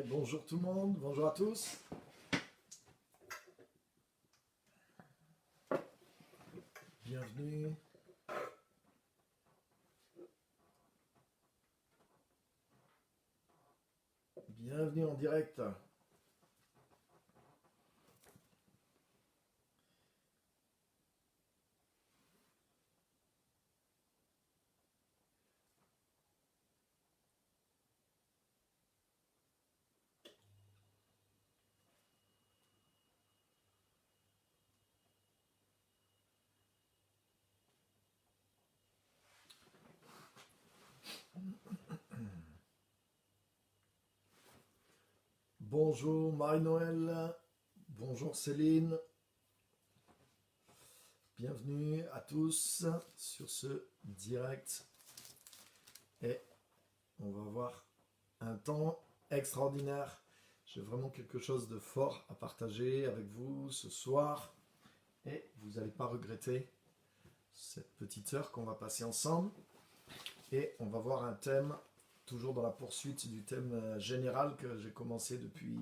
Bonjour tout le monde, bonjour à tous. Bienvenue. Bienvenue en direct. Bonjour Marie-Noël. Bonjour Céline. Bienvenue à tous sur ce direct. Et on va voir un temps extraordinaire. J'ai vraiment quelque chose de fort à partager avec vous ce soir. Et vous n'allez pas regretter cette petite heure qu'on va passer ensemble. Et on va voir un thème, toujours dans la poursuite du thème général que j'ai commencé depuis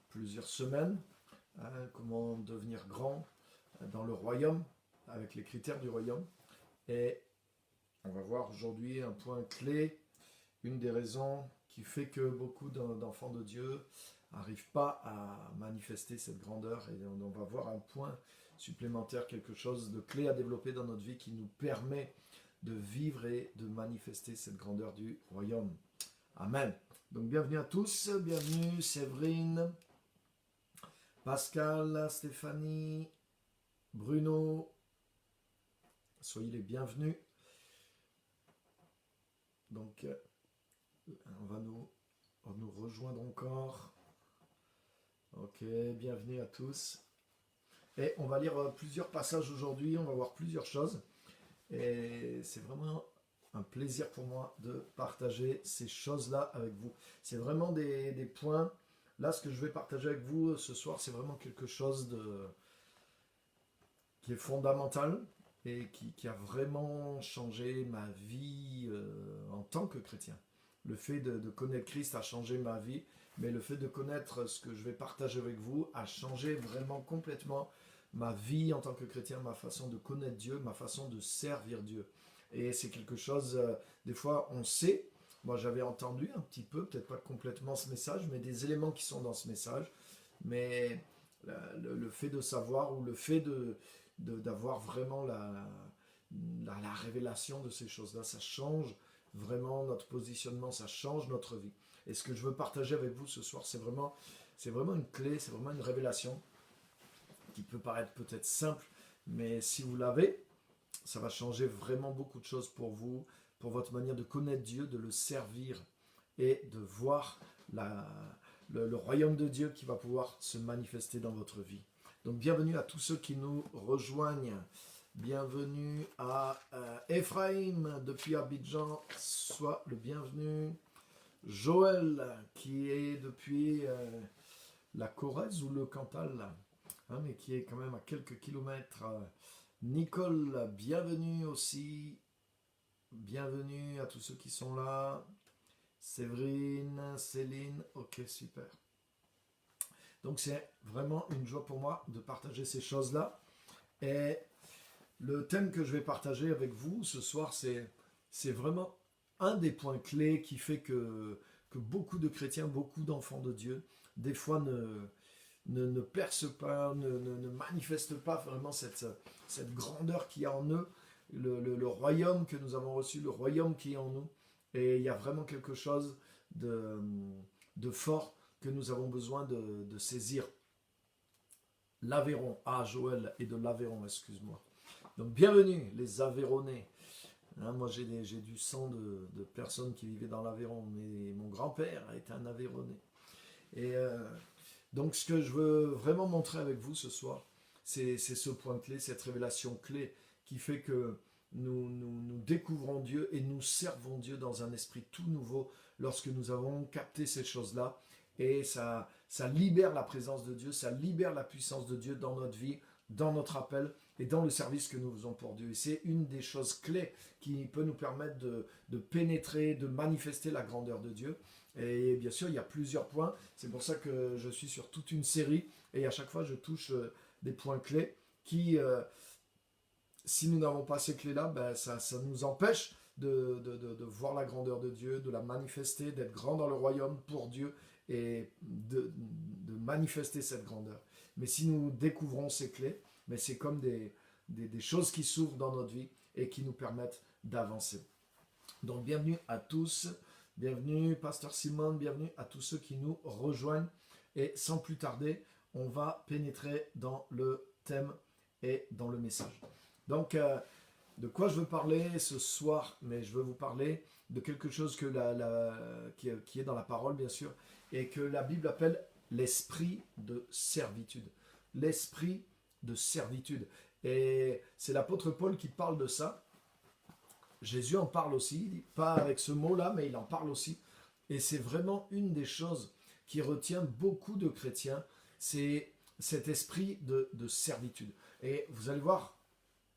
plusieurs semaines. Comment devenir grand dans le royaume, avec les critères du royaume. Et on va voir aujourd'hui un point clé, une des raisons qui fait que beaucoup d'enfants de Dieu n'arrivent pas à manifester cette grandeur. Et on va voir un point supplémentaire, quelque chose de clé à développer dans notre vie qui nous permet de vivre et de manifester cette grandeur du royaume. Amen. Donc bienvenue à tous, bienvenue Séverine, Pascal, Stéphanie, Bruno, soyez les bienvenus. Donc on va nous rejoindre encore. Ok, bienvenue à tous. Et on va lire plusieurs passages aujourd'hui, on va voir plusieurs choses. Et c'est vraiment un plaisir pour moi de partager ces choses-là avec vous. C'est vraiment des points. Là, ce que je vais partager avec vous ce soir, c'est vraiment quelque chose qui est fondamental et qui a vraiment changé ma vie en tant que chrétien. Le fait de connaître Christ a changé ma vie, mais le fait de connaître ce que je vais partager avec vous a changé vraiment complètement ma vie en tant que chrétien, ma façon de connaître Dieu, ma façon de servir Dieu. Et c'est quelque chose, des fois on sait, moi j'avais entendu un petit peu, peut-être pas complètement ce message, mais des éléments qui sont dans ce message, mais le fait de savoir ou le fait d'avoir vraiment la révélation de ces choses-là, ça change vraiment notre positionnement, ça change notre vie. Et ce que je veux partager avec vous ce soir, c'est vraiment une clé, c'est vraiment une révélation qui peut paraître peut-être simple, mais si vous l'avez, ça va changer vraiment beaucoup de choses pour vous, pour votre manière de connaître Dieu, de le servir et de voir le royaume de Dieu qui va pouvoir se manifester dans votre vie. Donc bienvenue à tous ceux qui nous rejoignent. Bienvenue à Ephraim depuis Abidjan, soit le bienvenu. Joël qui est depuis la Corrèze ou le Cantal, mais qui est quand même à quelques kilomètres. Nicole, bienvenue aussi. Bienvenue à tous ceux qui sont là. Séverine, Céline, ok, super. Donc c'est vraiment une joie pour moi de partager ces choses-là. Et le thème que je vais partager avec vous ce soir, c'est vraiment un des points clés qui fait que beaucoup de chrétiens, beaucoup d'enfants de Dieu, des fois ne percent pas, ne manifestent pas vraiment cette grandeur qu'il y a en eux, le royaume que nous avons reçu, le royaume qui est en nous. Et il y a vraiment quelque chose de fort que nous avons besoin de saisir. L'Aveyron, Joël est de l'Aveyron, excuse-moi. Donc bienvenue les Aveyronnais. Moi j'ai du sang de personnes qui vivaient dans l'Aveyron, mais mon grand-père était un Aveyronnais. Et donc ce que je veux vraiment montrer avec vous ce soir, c'est ce point clé, cette révélation clé qui fait que nous découvrons Dieu et nous servons Dieu dans un esprit tout nouveau lorsque nous avons capté ces choses-là. Et ça libère la présence de Dieu, ça libère la puissance de Dieu dans notre vie, dans notre appel. et dans le service que nous faisons pour Dieu. Et c'est une des choses clés qui peut nous permettre de pénétrer, de manifester la grandeur de Dieu. Et bien sûr, il y a plusieurs points. C'est pour ça que je suis sur toute une série. Et à chaque fois, je touche des points clés qui, si nous n'avons pas ces clés-là, ben ça nous empêche de voir la grandeur de Dieu, de la manifester, d'être grand dans le royaume pour Dieu et de manifester cette grandeur. Mais si nous découvrons ces clés, mais c'est comme des choses qui s'ouvrent dans notre vie et qui nous permettent d'avancer. Donc bienvenue à tous, bienvenue Pasteur Simon, bienvenue à tous ceux qui nous rejoignent. Et sans plus tarder, on va pénétrer dans le thème et dans le message. Donc, de quoi je veux parler ce soir? Mais je veux vous parler de quelque chose que qui est dans la parole, bien sûr, et que la Bible appelle l'esprit de servitude. L'esprit de servitude. Et c'est l'apôtre Paul qui parle de ça. Jésus en parle aussi, pas avec ce mot-là, mais il en parle aussi. Et c'est vraiment une des choses qui retient beaucoup de chrétiens, c'est cet esprit de servitude. Et vous allez voir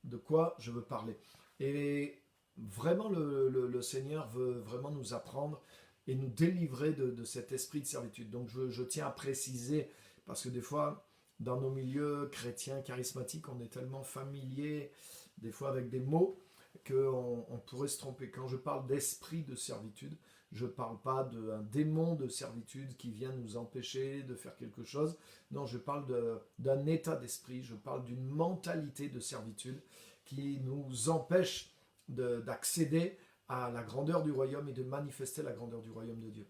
de quoi je veux parler. Et vraiment, le Seigneur veut vraiment nous apprendre et nous délivrer de cet esprit de servitude. Donc je tiens à préciser, parce que des fois, dans nos milieux chrétiens charismatiques, on est tellement familier, des fois avec des mots, qu'on pourrait se tromper. Quand je parle d'esprit de servitude, je ne parle pas d'un démon de servitude qui vient nous empêcher de faire quelque chose. Non, je parle d'un état d'esprit, je parle d'une mentalité de servitude qui nous empêche d'accéder à la grandeur du royaume et de manifester la grandeur du royaume de Dieu.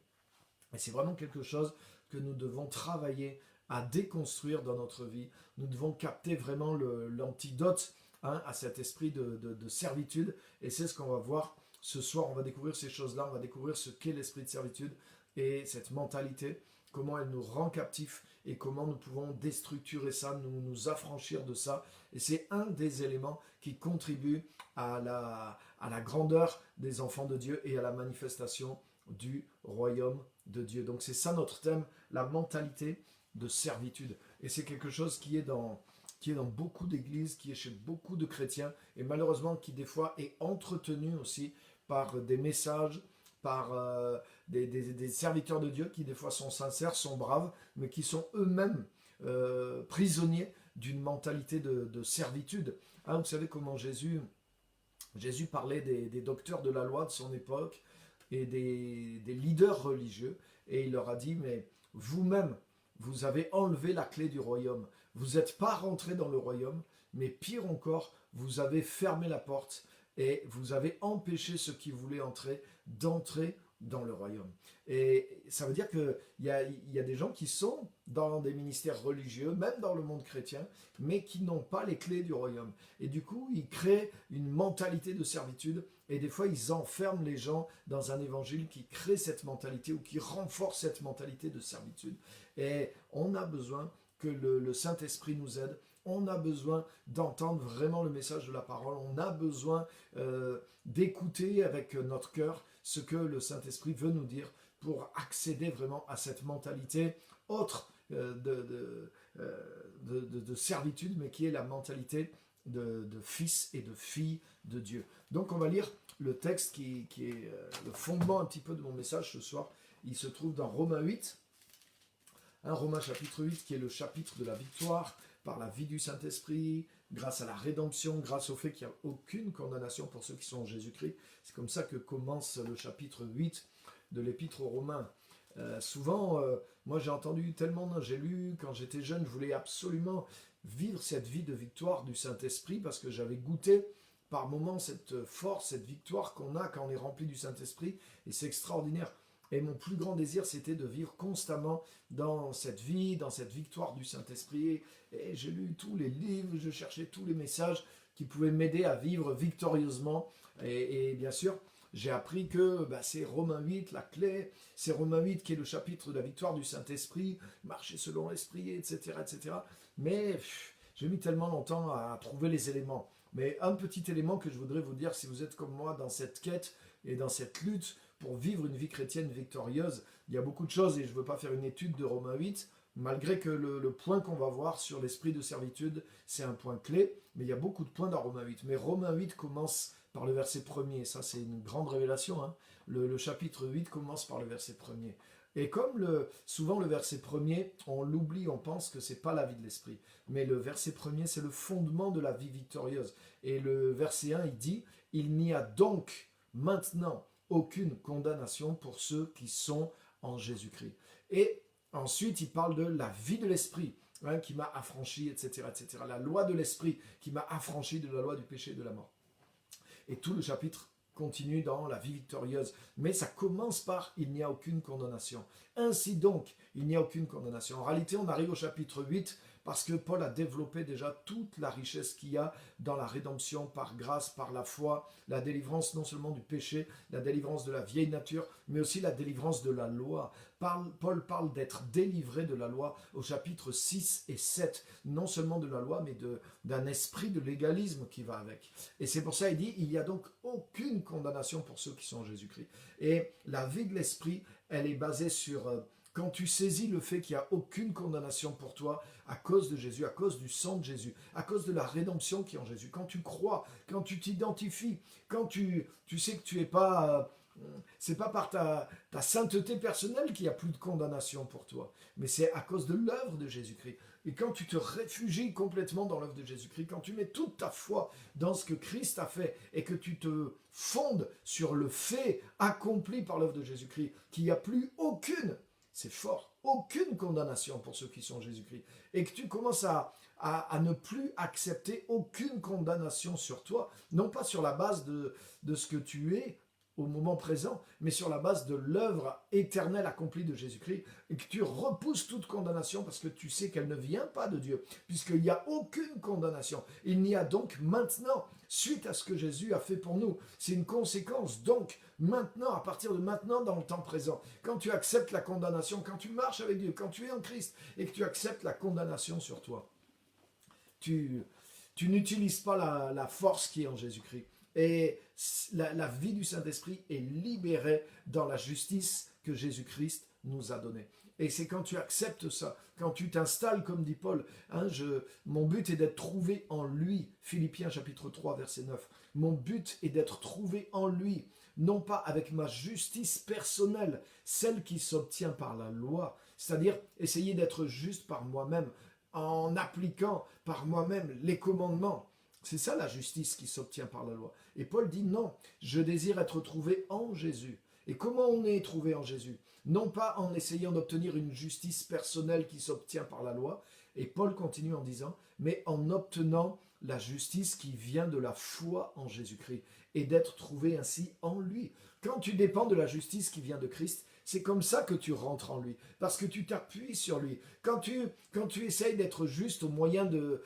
Et c'est vraiment quelque chose que nous devons travailler à déconstruire dans notre vie. Nous devons capter vraiment l'antidote à cet esprit de servitude. Et c'est ce qu'on va voir ce soir. On va découvrir ces choses-là, on va découvrir ce qu'est l'esprit de servitude et cette mentalité, comment elle nous rend captifs et comment nous pouvons déstructurer ça, nous affranchir de ça. Et c'est un des éléments qui contribue à la grandeur des enfants de Dieu et à la manifestation du royaume de Dieu. Donc c'est ça notre thème, la mentalité de servitude. Et c'est quelque chose qui est dans beaucoup d'églises, qui est chez beaucoup de chrétiens, et malheureusement qui des fois est entretenu aussi par des messages, par des serviteurs de Dieu qui des fois sont sincères, sont braves, mais qui sont eux-mêmes prisonniers d'une mentalité de servitude. Hein, vous savez comment Jésus parlait des docteurs de la loi de son époque et des leaders religieux, et il leur a dit, mais vous-même, vous avez enlevé la clé du royaume. Vous n'êtes pas rentré dans le royaume, mais pire encore, vous avez fermé la porte et vous avez empêché ceux qui voulaient entrer d'entrer dans le royaume. Et ça veut dire qu'il y a des gens qui sont dans des ministères religieux, même dans le monde chrétien, mais qui n'ont pas les clés du royaume. Et du coup, ils créent une mentalité de servitude et des fois, ils enferment les gens dans un évangile qui crée cette mentalité ou qui renforce cette mentalité de servitude. Et on a besoin que le Saint-Esprit nous aide. On a besoin d'entendre vraiment le message de la parole. On a besoin d'écouter avec notre cœur ce que le Saint-Esprit veut nous dire pour accéder vraiment à cette mentalité autre de servitude, mais qui est la mentalité de fils et de filles de Dieu. Donc on va lire le texte qui est le fondement un petit peu de mon message ce soir. Il se trouve dans Romains 8, Romains chapitre 8, qui est le chapitre de la victoire par la vie du Saint-Esprit, grâce à la rédemption, grâce au fait qu'il n'y a aucune condamnation pour ceux qui sont en Jésus-Christ. C'est comme ça que commence le chapitre 8 de l'Épître aux Romains. Souvent, moi j'ai lu quand j'étais jeune, je voulais absolument vivre cette vie de victoire du Saint-Esprit parce que j'avais goûté par moments cette force, cette victoire qu'on a quand on est rempli du Saint-Esprit, et c'est extraordinaire. Et mon plus grand désir, c'était de vivre constamment dans cette vie, dans cette victoire du Saint-Esprit. Et j'ai lu tous les livres, je cherchais tous les messages qui pouvaient m'aider à vivre victorieusement. Et bien sûr, j'ai appris que c'est Romains 8, la clé, c'est Romains 8 qui est le chapitre de la victoire du Saint-Esprit, marcher selon l'Esprit, etc., etc. Mais j'ai mis tellement longtemps à trouver les éléments. Mais un petit élément que je voudrais vous dire, si vous êtes comme moi dans cette quête et dans cette lutte pour vivre une vie chrétienne victorieuse, il y a beaucoup de choses et je ne veux pas faire une étude de Romains 8, Malgré que le point qu'on va voir sur l'esprit de servitude, c'est un point clé, mais il y a beaucoup de points dans Romains 8. Mais Romains 8 commence par le verset 1er, ça c'est une grande révélation. Hein. Le chapitre 8 commence par le verset 1er. Et comme souvent le verset 1er, on l'oublie, on pense que c'est pas la vie de l'esprit. Mais le verset 1er, c'est le fondement de la vie victorieuse. Et le verset 1, il dit, « Il n'y a donc maintenant aucune condamnation pour ceux qui sont en Jésus-Christ. » Et ensuite, il parle de la vie de l'esprit, hein, qui m'a affranchi, etc., etc. La loi de l'esprit qui m'a affranchi de la loi du péché et de la mort. Et tout le chapitre continue dans la vie victorieuse. Mais ça commence par « il n'y a aucune condamnation ». Ainsi donc, il n'y a aucune condamnation. En réalité, on arrive au chapitre 8 parce que Paul a développé déjà toute la richesse qu'il y a dans la rédemption par grâce, par la foi, la délivrance non seulement du péché, la délivrance de la vieille nature, mais aussi la délivrance de la loi. Paul parle d'être délivré de la loi au chapitre 6 et 7, non seulement de la loi, mais d'un esprit de légalisme qui va avec. Et c'est pour ça qu'il dit, il n'y a donc aucune condamnation pour ceux qui sont en Jésus-Christ. Et la vie de l'esprit, elle est basée sur... quand tu saisis le fait qu'il n'y a aucune condamnation pour toi à cause de Jésus, à cause du sang de Jésus, à cause de la rédemption qui est en Jésus, quand tu crois, quand tu t'identifies, quand tu sais que tu n'es pas... c'est pas par ta sainteté personnelle qu'il n'y a plus de condamnation pour toi, mais c'est à cause de l'œuvre de Jésus-Christ. Et quand tu te réfugies complètement dans l'œuvre de Jésus-Christ, quand tu mets toute ta foi dans ce que Christ a fait et que tu te fondes sur le fait accompli par l'œuvre de Jésus-Christ, qu'il n'y a plus aucune, c'est fort, aucune condamnation pour ceux qui sont en Jésus-Christ, et que tu commences à ne plus accepter aucune condamnation sur toi, non pas sur la base de ce que tu es au moment présent, mais sur la base de l'œuvre éternelle accomplie de Jésus-Christ, et que tu repousses toute condamnation parce que tu sais qu'elle ne vient pas de Dieu, puisqu'il n'y a aucune condamnation. Il n'y a donc maintenant, suite à ce que Jésus a fait pour nous, c'est une conséquence. Donc, maintenant, à partir de maintenant, dans le temps présent, quand tu acceptes la condamnation, quand tu marches avec Dieu, quand tu es en Christ, et que tu acceptes la condamnation sur toi, tu n'utilises pas la force qui est en Jésus-Christ. Et la vie du Saint-Esprit est libérée dans la justice que Jésus-Christ nous a donnée. Et c'est quand tu acceptes ça, quand tu t'installes, comme dit Paul, hein, mon but est d'être trouvé en lui, Philippiens chapitre 3, verset 9. Mon but est d'être trouvé en lui, non pas avec ma justice personnelle, celle qui s'obtient par la loi, c'est-à-dire essayer d'être juste par moi-même, en appliquant par moi-même les commandements. C'est ça la justice qui s'obtient par la loi. Et Paul dit non, je désire être trouvé en Jésus. Et comment on est trouvé en Jésus? Non pas en essayant d'obtenir une justice personnelle qui s'obtient par la loi. Et Paul continue en disant, mais en obtenant la justice qui vient de la foi en Jésus-Christ et d'être trouvé ainsi en lui. Quand tu dépends de la justice qui vient de Christ, c'est comme ça que tu rentres en lui, parce que tu t'appuies sur lui. Quand tu essayes d'être juste au moyen de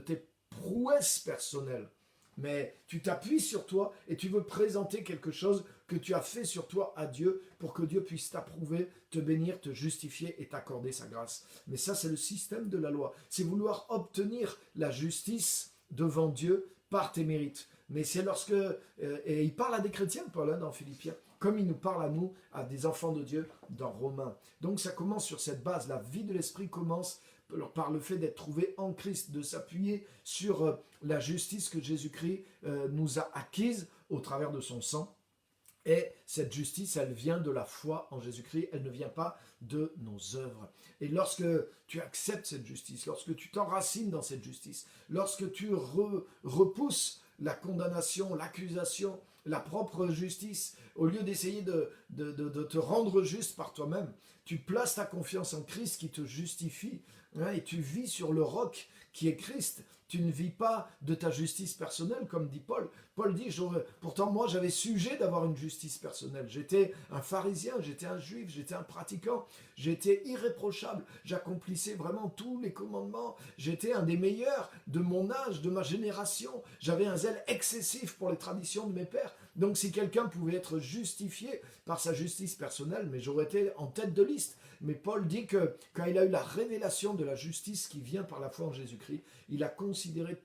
tes prouesse personnelle, mais tu t'appuies sur toi et tu veux présenter quelque chose que tu as fait sur toi à Dieu pour que Dieu puisse t'approuver, te bénir, te justifier et t'accorder sa grâce. Mais ça, c'est le système de la loi. C'est vouloir obtenir la justice devant Dieu par tes mérites. Mais c'est lorsque... et il parle à des chrétiens, Paul, hein, dans Philippiens, comme il nous parle à nous, à des enfants de Dieu, dans Romains. Donc ça commence sur cette base. La vie de l'esprit commence par le fait d'être trouvé en Christ, de s'appuyer sur la justice que Jésus-Christ nous a acquise au travers de son sang. Et cette justice, elle vient de la foi en Jésus-Christ, elle ne vient pas de nos œuvres. Et lorsque tu acceptes cette justice, lorsque tu t'enracines dans cette justice, lorsque tu repousses la condamnation, l'accusation, la propre justice, au lieu d'essayer de te rendre juste par toi-même, tu places ta confiance en Christ qui te justifie, hein, et tu vis sur le roc qui est Christ. Tu ne vis pas de ta justice personnelle, comme dit Paul. Paul dit, pourtant moi j'avais sujet d'avoir une justice personnelle. J'étais un pharisien, j'étais un juif, j'étais un pratiquant, j'étais irréprochable, j'accomplissais vraiment tous les commandements, j'étais un des meilleurs de mon âge, de ma génération, j'avais un zèle excessif pour les traditions de mes pères. Donc si quelqu'un pouvait être justifié par sa justice personnelle, mais j'aurais été en tête de liste. Mais Paul dit que quand il a eu la révélation de la justice qui vient par la foi en Jésus-Christ, il a considéré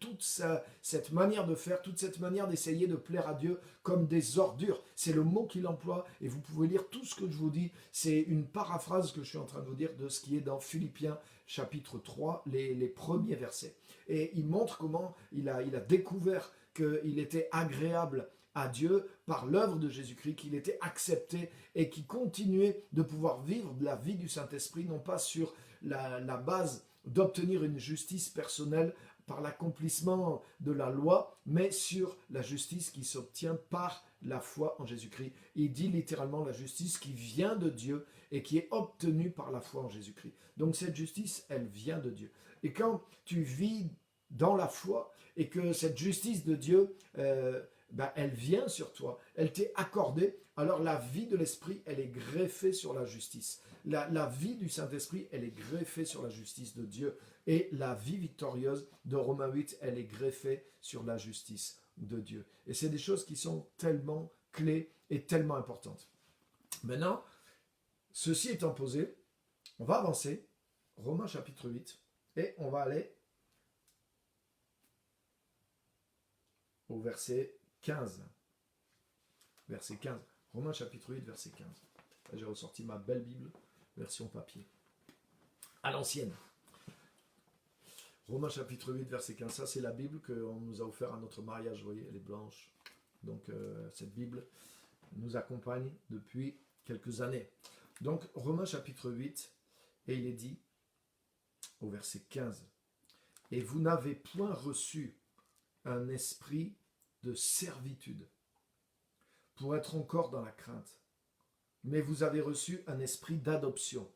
cette manière de faire, toute cette manière d'essayer de plaire à Dieu comme des ordures. C'est le mot qu'il emploie et vous pouvez lire tout ce que je vous dis. C'est une paraphrase que je suis en train de vous dire de ce qui est dans Philippiens chapitre 3, les premiers versets. Et il montre comment il a découvert qu'il était agréable à Dieu par l'œuvre de Jésus-Christ, qu'il était accepté et qu'il continuait de pouvoir vivre la vie du Saint-Esprit, non pas sur la base d'obtenir une justice personnelle par l'accomplissement de la loi, mais sur la justice qui s'obtient par la foi en Jésus-Christ. Il dit littéralement la justice qui vient de Dieu et qui est obtenue par la foi en Jésus-Christ. Donc cette justice, elle vient de Dieu. Et quand tu vis dans la foi et que cette justice de Dieu, elle vient sur toi, elle t'est accordée, alors la vie de l'Esprit, elle est greffée sur la justice. La vie du Saint-Esprit, elle est greffée sur la justice de Dieu. Et la vie victorieuse de Romains 8, elle est greffée sur la justice de Dieu. Et c'est des choses qui sont tellement clés et tellement importantes. Maintenant, ceci étant posé, on va avancer, Romains chapitre 8, et on va aller au verset 15. Verset 15. Romains chapitre 8, verset 15. Là, j'ai ressorti ma belle Bible, version papier. À l'ancienne. Romains chapitre 8, verset 15. Ça, c'est la Bible qu'on nous a offert à notre mariage. Vous voyez, elle est blanche. Donc, cette Bible nous accompagne depuis quelques années. Donc, Romains chapitre 8, et il est dit, au verset 15, « Et vous n'avez point reçu un esprit de servitude pour être encore dans la crainte, mais vous avez reçu un esprit d'adoption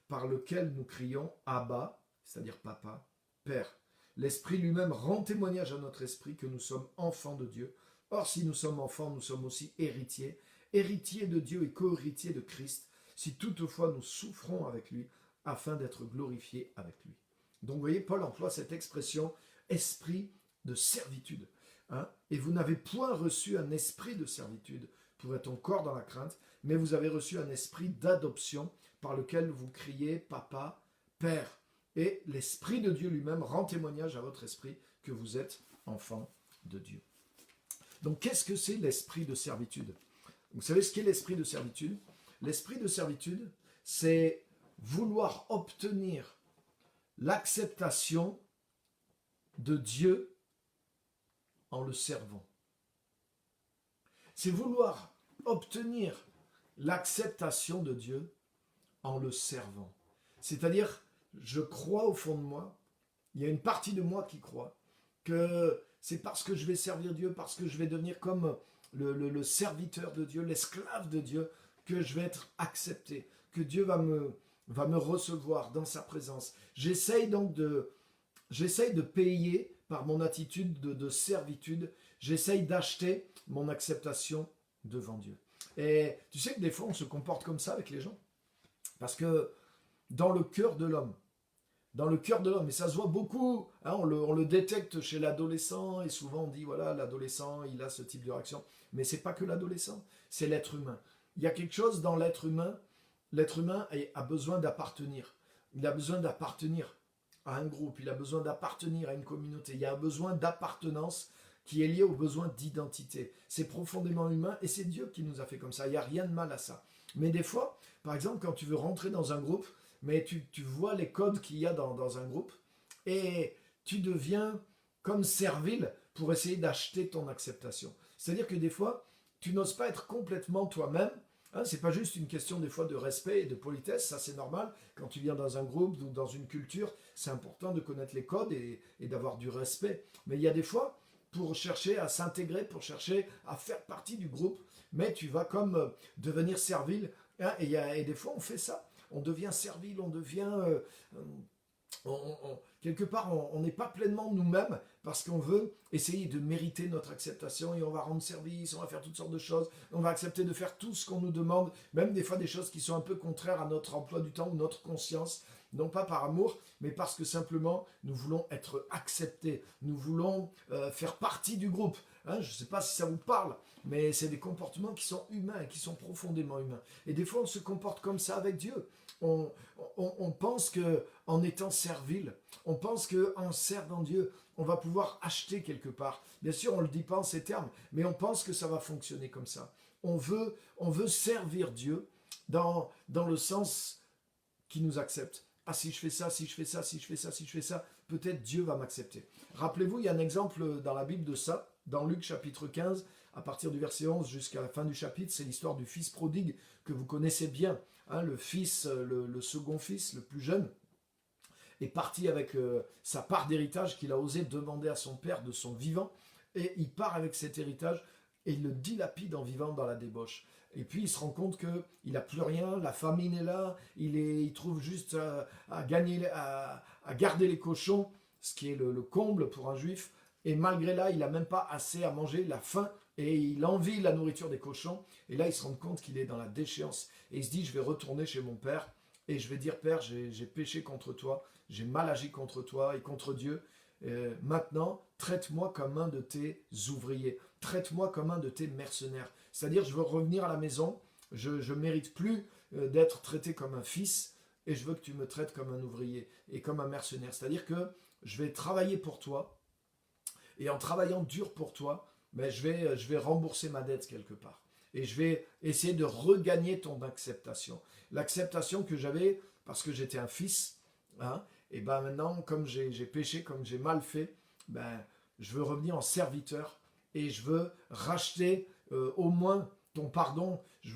par lequel nous crions Abba, c'est-à-dire Papa, Père. L'Esprit lui-même rend témoignage à notre esprit que nous sommes enfants de Dieu. Or, si nous sommes enfants, nous sommes aussi héritiers, héritiers de Dieu et co-héritiers de Christ, si toutefois nous souffrons avec lui, afin d'être glorifiés avec lui. » Donc, vous voyez, Paul emploie cette expression esprit de servitude. Et vous n'avez point reçu un esprit de servitude pour être encore dans la crainte, mais vous avez reçu un esprit d'adoption par lequel vous criez Papa, Père. Et l'Esprit de Dieu lui-même rend témoignage à votre esprit que vous êtes enfant de Dieu. Donc, qu'est-ce que c'est l'esprit de servitude? Vous savez ce qu'est l'esprit de servitude? L'esprit de servitude, c'est vouloir obtenir l'acceptation de Dieu en le servant. C'est vouloir obtenir l'acceptation de Dieu en le servant. C'est-à-dire, je crois au fond de moi, il y a une partie de moi qui croit que c'est parce que je vais servir Dieu, parce que je vais devenir comme le serviteur de Dieu, l'esclave de Dieu, que je vais être accepté, que Dieu va me recevoir dans sa présence. J'essaye de payer par mon attitude de servitude, j'essaye d'acheter mon acceptation devant Dieu. Et tu sais que des fois on se comporte comme ça avec les gens, parce que dans le cœur de l'homme, et ça se voit beaucoup, on le détecte chez l'adolescent, et souvent on dit, voilà, l'adolescent, il a ce type de réaction. Mais c'est pas que l'adolescent, c'est l'être humain. Il y a quelque chose dans l'être humain a besoin d'appartenir. Il a besoin d'appartenir à un groupe, il a besoin d'appartenir à une communauté. Il y a un besoin d'appartenance qui est lié au besoin d'identité. C'est profondément humain, et c'est Dieu qui nous a fait comme ça. Il n'y a rien de mal à ça. Mais des fois, par exemple, quand tu veux rentrer dans un groupe, mais tu vois les codes qu'il y a dans un groupe et tu deviens comme servile pour essayer d'acheter ton acceptation. C'est-à-dire que des fois, tu n'oses pas être complètement toi-même. C'est pas juste une question des fois de respect et de politesse, ça c'est normal. Quand tu viens dans un groupe ou dans une culture, c'est important de connaître les codes et d'avoir du respect. Mais il y a des fois, pour chercher à s'intégrer, pour chercher à faire partie du groupe, mais tu vas comme devenir servile. Et des fois, on fait ça. On devient servile, on devient... quelque part, on n'est pas pleinement nous-mêmes parce qu'on veut essayer de mériter notre acceptation et on va rendre service, on va faire toutes sortes de choses, on va accepter de faire tout ce qu'on nous demande, même des fois des choses qui sont un peu contraires à notre emploi du temps ou notre conscience, non pas par amour, mais parce que simplement nous voulons être acceptés, nous voulons faire partie du groupe. Hein, je ne sais pas si ça vous parle, mais c'est des comportements qui sont humains, qui sont profondément humains. Et des fois, on se comporte comme ça avec Dieu. On pense qu'en étant servile, on pense qu'en servant Dieu, on va pouvoir acheter quelque part. Bien sûr, on ne le dit pas en ces termes, mais on pense que ça va fonctionner comme ça. On veut servir Dieu dans le sens qui nous accepte. Ah, si je fais ça, si je fais ça, si je fais ça, si je fais ça, peut-être Dieu va m'accepter. Rappelez-vous, il y a un exemple dans la Bible de ça, dans Luc chapitre 15, à partir du verset 11 jusqu'à la fin du chapitre, c'est l'histoire du fils prodigue que vous connaissez bien. Hein, le fils, le second fils, le plus jeune, est parti avec sa part d'héritage qu'il a osé demander à son père de son vivant, et il part avec cet héritage et il le dilapide en vivant dans la débauche. Et puis il se rend compte qu'il n'a plus rien, la famine est là, il trouve juste à garder les cochons, ce qui est le comble pour un juif, et malgré là, il n'a même pas assez à manger, il a faim, et il envie la nourriture des cochons, et là il se rend compte qu'il est dans la déchéance, et il se dit, je vais retourner chez mon père, et je vais dire, Père, j'ai péché contre toi, j'ai mal agi contre toi et contre Dieu, maintenant, traite-moi comme un de tes ouvriers, traite-moi comme un de tes mercenaires. C'est-à-dire, je veux revenir à la maison, je ne mérite plus d'être traité comme un fils, et je veux que tu me traites comme un ouvrier et comme un mercenaire. C'est-à-dire que je vais travailler pour toi, et en travaillant dur pour toi, ben, je vais rembourser ma dette quelque part. Et je vais essayer de regagner ton acceptation. L'acceptation que j'avais parce que j'étais un fils, hein, et ben maintenant, comme j'ai péché, comme j'ai mal fait, ben, je veux revenir en serviteur et je veux racheter au moins ton pardon. Il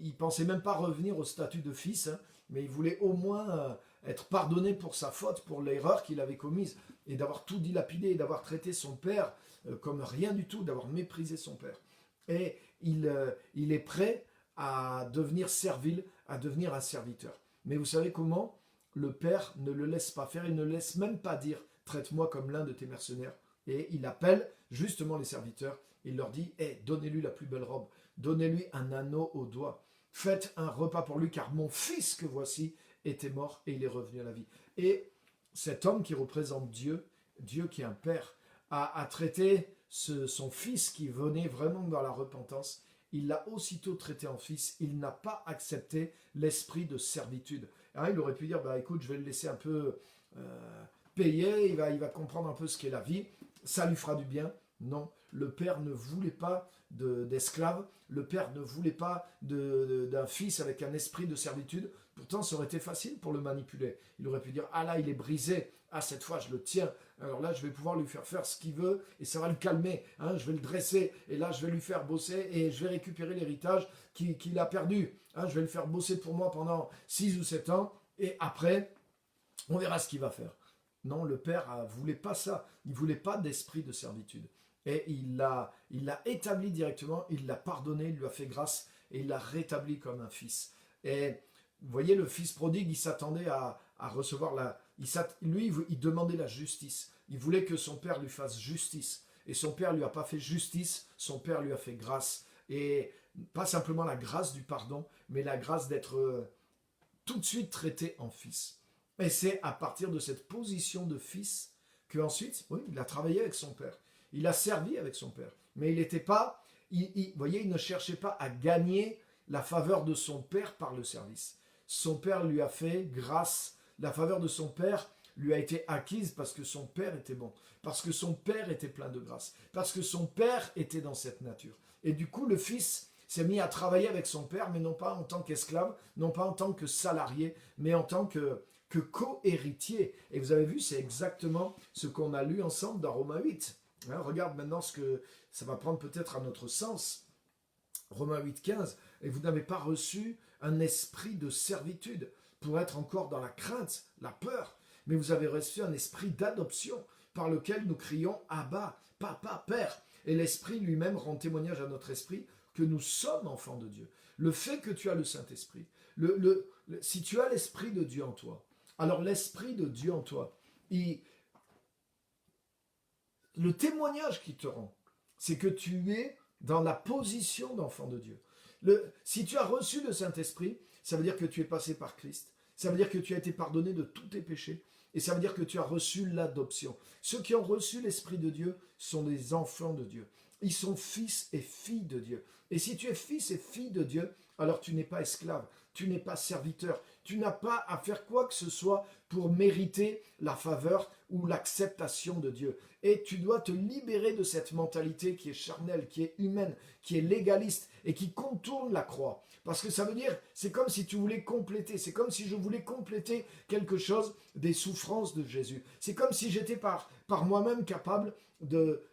ne pensait même pas revenir au statut de fils, hein, mais il voulait au moins être pardonné pour sa faute, pour l'erreur qu'il avait commise, et d'avoir tout dilapidé, d'avoir traité son père comme rien du tout, d'avoir méprisé son père. Et il est prêt à devenir servile, à devenir un serviteur. Mais vous savez comment? Le père ne le laisse pas faire, il ne laisse même pas dire « traite-moi comme l'un de tes mercenaires ». Et il appelle justement les serviteurs, il leur dit hey, « donnez-lui la plus belle robe, donnez-lui un anneau au doigt, faites un repas pour lui, car mon fils que voici était mort et il est revenu à la vie ». Et cet homme qui représente Dieu, Dieu qui est un père, a traité son fils qui venait vraiment dans la repentance, il l'a aussitôt traité en fils, il n'a pas accepté l'esprit de servitude. Hein, il aurait pu dire, bah, écoute, je vais le laisser un peu payer, il va comprendre un peu ce qu'est la vie, ça lui fera du bien. Non, le père ne voulait pas d'esclave, le père ne voulait pas d'un fils avec un esprit de servitude. Pourtant, ça aurait été facile pour le manipuler. Il aurait pu dire, ah là, il est brisé, ah cette fois, je le tiens. Alors là, je vais pouvoir lui faire ce qu'il veut et ça va le calmer. Hein, je vais le dresser et là, je vais lui faire bosser et je vais récupérer l'héritage qu'il a perdu. Hein, je vais le faire bosser pour moi pendant 6 ou 7 ans et après, on verra ce qu'il va faire. Non, le père ne voulait pas ça. Il ne voulait pas d'esprit de servitude. Et il l'a établi directement, il l'a pardonné, il lui a fait grâce et il l'a rétabli comme un fils. Et vous voyez, le fils prodigue, il s'attendait à recevoir lui, il demandait la justice. Il voulait que son père lui fasse justice. Et son père ne lui a pas fait justice, son père lui a fait grâce. Et pas simplement la grâce du pardon, mais la grâce d'être tout de suite traité en fils. Et c'est à partir de cette position de fils qu'ensuite, oui, il a travaillé avec son père. Il a servi avec son père. Mais il n'était pas, vous voyez, il ne cherchait pas à gagner la faveur de son père par le service. Son père lui a fait grâce. La faveur de son père lui a été acquise parce que son père était bon, parce que son père était plein de grâce, parce que son père était dans cette nature. Et du coup, le fils s'est mis à travailler avec son père, mais non pas en tant qu'esclave, non pas en tant que salarié, mais en tant que co-héritier. Et vous avez vu, c'est exactement ce qu'on a lu ensemble dans Romains 8. Hein, regarde maintenant ce que ça va prendre peut-être à notre sens. Romains 8, 15. Et vous n'avez pas reçu un esprit de servitude pour être encore dans la crainte, la peur, mais vous avez reçu un esprit d'adoption par lequel nous crions « Abba, Papa, Père ». Et l'Esprit lui-même rend témoignage à notre esprit que nous sommes enfants de Dieu. Le fait que tu as le Saint-Esprit, si tu as l'Esprit de Dieu en toi, alors l'Esprit de Dieu en toi, le témoignage qu'il te rend, c'est que tu es dans la position d'enfant de Dieu. Si tu as reçu le Saint-Esprit, ça veut dire que tu es passé par Christ. Ça veut dire que tu as été pardonné de tous tes péchés. Et ça veut dire que tu as reçu l'adoption. Ceux qui ont reçu l'Esprit de Dieu sont des enfants de Dieu. Ils sont fils et filles de Dieu. Et si tu es fils et fille de Dieu, alors tu n'es pas esclave, tu n'es pas serviteur, tu n'as pas à faire quoi que ce soit pour mériter la faveur ou l'acceptation de Dieu. Et tu dois te libérer de cette mentalité qui est charnelle, qui est humaine, qui est légaliste et qui contourne la croix. Parce que ça veut dire, c'est comme si tu voulais compléter, c'est comme si je voulais compléter quelque chose des souffrances de Jésus. C'est comme si j'étais par moi-même capable de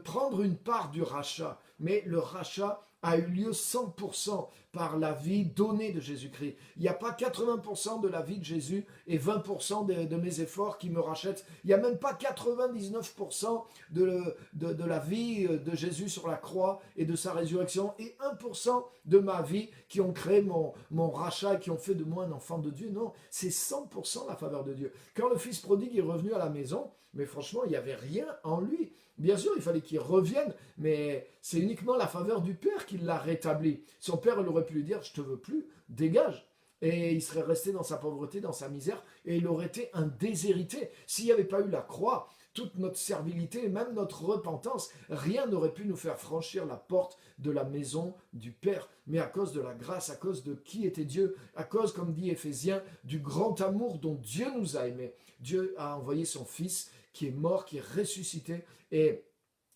prendre une part du rachat. Mais le rachat a eu lieu 100% par la vie donnée de Jésus-Christ. Il n'y a pas 80% de la vie de Jésus et 20% de mes efforts qui me rachètent. Il n'y a même pas 99% de la vie de Jésus sur la croix et de sa résurrection et 1% de ma vie qui ont créé mon rachat et qui ont fait de moi un enfant de Dieu. Non, c'est 100% la faveur de Dieu. Quand le fils prodigue est revenu à la maison, mais franchement, il n'y avait rien en lui. Bien sûr, il fallait qu'il revienne, mais c'est uniquement la faveur du Père qui l'a rétabli. Son Père, il aurait pu lui dire, je te veux plus, dégage. Et il serait resté dans sa pauvreté, dans sa misère, et il aurait été un déshérité. S'il n'y avait pas eu la croix, toute notre servilité, même notre repentance, rien n'aurait pu nous faire franchir la porte de la maison du Père. Mais à cause de la grâce, à cause de qui était Dieu, à cause, comme dit Éphésiens, du grand amour dont Dieu nous a aimés. Dieu a envoyé son Fils qui est mort, qui est ressuscité, et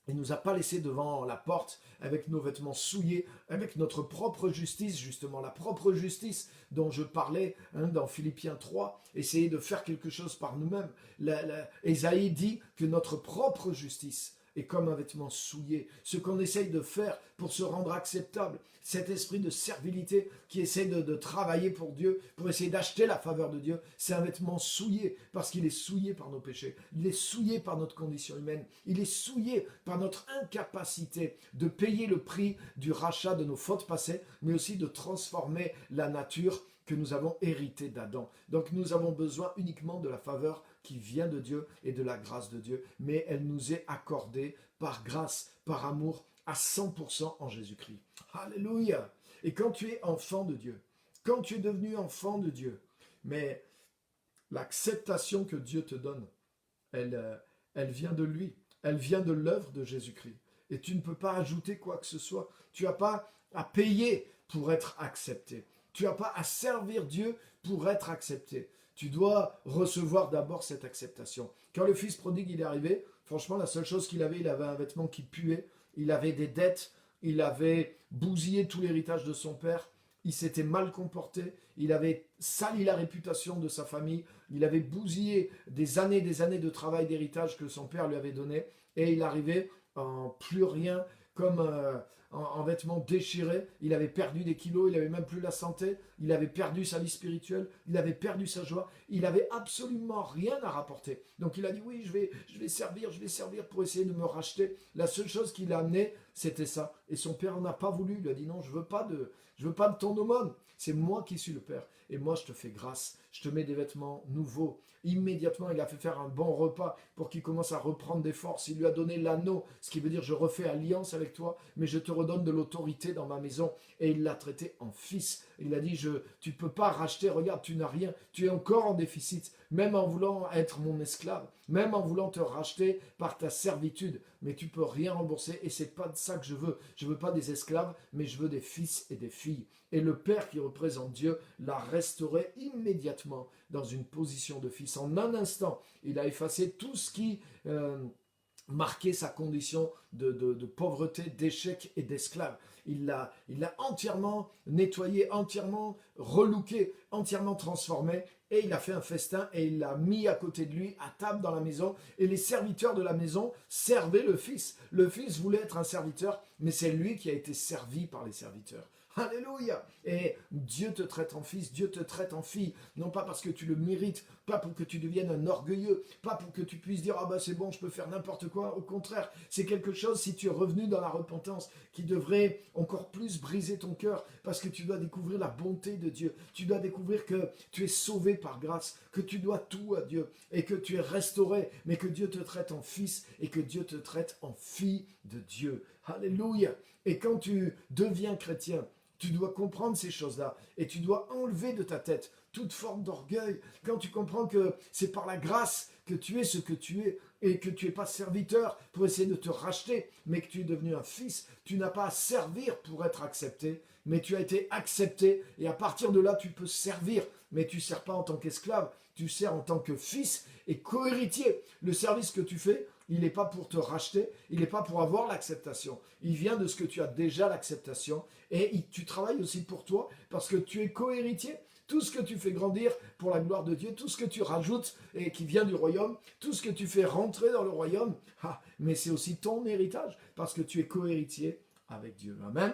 il ne nous a pas laissé devant la porte avec nos vêtements souillés, avec notre propre justice, justement, la propre justice dont je parlais dans Philippiens 3, essayer de faire quelque chose par nous-mêmes. Ésaïe dit que notre propre justice est comme un vêtement souillé. Ce qu'on essaye de faire pour se rendre acceptable, cet esprit de servilité qui essaie de travailler pour Dieu, pour essayer d'acheter la faveur de Dieu, c'est un vêtement souillé parce qu'il est souillé par nos péchés, il est souillé par notre condition humaine, il est souillé par notre incapacité de payer le prix du rachat de nos fautes passées, mais aussi de transformer la nature que nous avons héritée d'Adam. Donc nous avons besoin uniquement de la faveur qui vient de Dieu et de la grâce de Dieu, mais elle nous est accordée par grâce, par amour, à 100% en Jésus-Christ. Alléluia! Et quand tu es enfant de Dieu, quand tu es devenu enfant de Dieu, mais l'acceptation que Dieu te donne, elle vient de lui, elle vient de l'œuvre de Jésus-Christ. Et tu ne peux pas ajouter quoi que ce soit. Tu n'as pas à payer pour être accepté. Tu n'as pas à servir Dieu pour être accepté. Tu dois recevoir d'abord cette acceptation. Quand le fils prodigue il est arrivé, franchement, la seule chose qu'il avait, il avait un vêtement qui puait, il avait des dettes, il avait bousillé tout l'héritage de son père, il s'était mal comporté, il avait sali la réputation de sa famille, il avait bousillé des années de travail d'héritage que son père lui avait donné, et il arrivait en plus rien, comme en vêtements déchirés, il avait perdu des kilos, il n'avait même plus la santé, il avait perdu sa vie spirituelle, il avait perdu sa joie, il avait absolument rien à rapporter. Donc il a dit oui, je vais servir pour essayer de me racheter. La seule chose qu'il a amené, c'était ça. Et son père n'en a pas voulu, il lui a dit non, je veux pas de ton aumône, c'est moi qui suis le père. Et moi je te fais grâce, je te mets des vêtements nouveaux. Immédiatement, il a fait faire un bon repas pour qu'il commence à reprendre des forces. Il lui a donné l'anneau, ce qui veut dire je refais alliance avec toi, mais je te redonne de l'autorité dans ma maison. Et il l'a traité en fils. Il a dit, tu ne peux pas racheter, regarde, tu n'as rien, tu es encore en déficit, même en voulant être mon esclave, même en voulant te racheter par ta servitude, mais tu ne peux rien rembourser et c'est pas de ça que je veux. Je ne veux pas des esclaves, mais je veux des fils et des filles. Et le Père qui représente Dieu l'a restauré immédiatement dans une position de fils. En un instant, il a effacé tout ce qui marquait sa condition de pauvreté, d'échec et d'esclave. Il l'a entièrement nettoyé, entièrement relooké, entièrement transformé, et il a fait un festin et il l'a mis à côté de lui, à table dans la maison, et les serviteurs de la maison servaient le fils. Le fils voulait être un serviteur, mais c'est lui qui a été servi par les serviteurs. Alléluia! Et Dieu te traite en fils, Dieu te traite en fille, non pas parce que tu le mérites, pas pour que tu deviennes un orgueilleux, pas pour que tu puisses dire « Ah ben c'est bon, je peux faire n'importe quoi ». Au contraire, c'est quelque chose, si tu es revenu dans la repentance, qui devrait encore plus briser ton cœur, parce que tu dois découvrir la bonté de Dieu, tu dois découvrir que tu es sauvé par grâce, que tu dois tout à Dieu, et que tu es restauré, mais que Dieu te traite en fils, et que Dieu te traite en fille de Dieu. Alléluia! Et quand tu deviens chrétien, Tu dois comprendre ces choses-là et tu dois enlever de ta tête toute forme d'orgueil. Quand tu comprends que c'est par la grâce que tu es ce que tu es et que tu n'es pas serviteur pour essayer de te racheter, mais que tu es devenu un fils, tu n'as pas à servir pour être accepté, mais tu as été accepté et à partir de là, tu peux servir, mais tu ne sers pas en tant qu'esclave, tu sers en tant que fils et co-héritier. Le service que tu fais, il n'est pas pour te racheter, il n'est pas pour avoir l'acceptation. Il vient de ce que tu as déjà l'acceptation et tu travailles aussi pour toi parce que tu es co-héritier. Tout ce que tu fais grandir pour la gloire de Dieu, tout ce que tu rajoutes et qui vient du royaume, tout ce que tu fais rentrer dans le royaume, mais c'est aussi ton héritage parce que tu es co-héritier avec Dieu. Amen.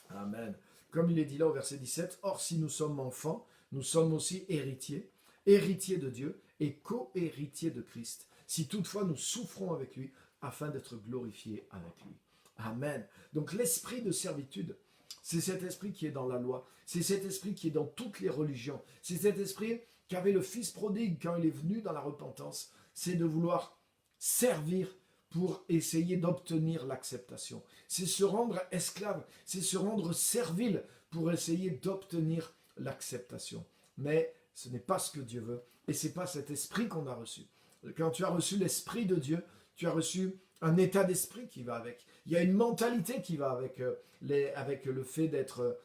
Amen. Comme il est dit là au verset 17, « Or si nous sommes enfants, nous sommes aussi héritiers, héritiers de Dieu et co-héritiers de Christ, si toutefois nous souffrons avec lui, afin d'être glorifiés avec lui. » Amen. Donc l'esprit de servitude, c'est cet esprit qui est dans la loi, c'est cet esprit qui est dans toutes les religions, c'est cet esprit qu'avait le fils prodigue quand il est venu dans la repentance, c'est de vouloir servir pour essayer d'obtenir l'acceptation. C'est se rendre esclave, c'est se rendre servile pour essayer d'obtenir l'acceptation. Mais ce n'est pas ce que Dieu veut et ce n'est pas cet esprit qu'on a reçu. Quand tu as reçu l'esprit de Dieu, tu as reçu un état d'esprit qui va avec. Il y a une mentalité qui va avec, avec le fait d'être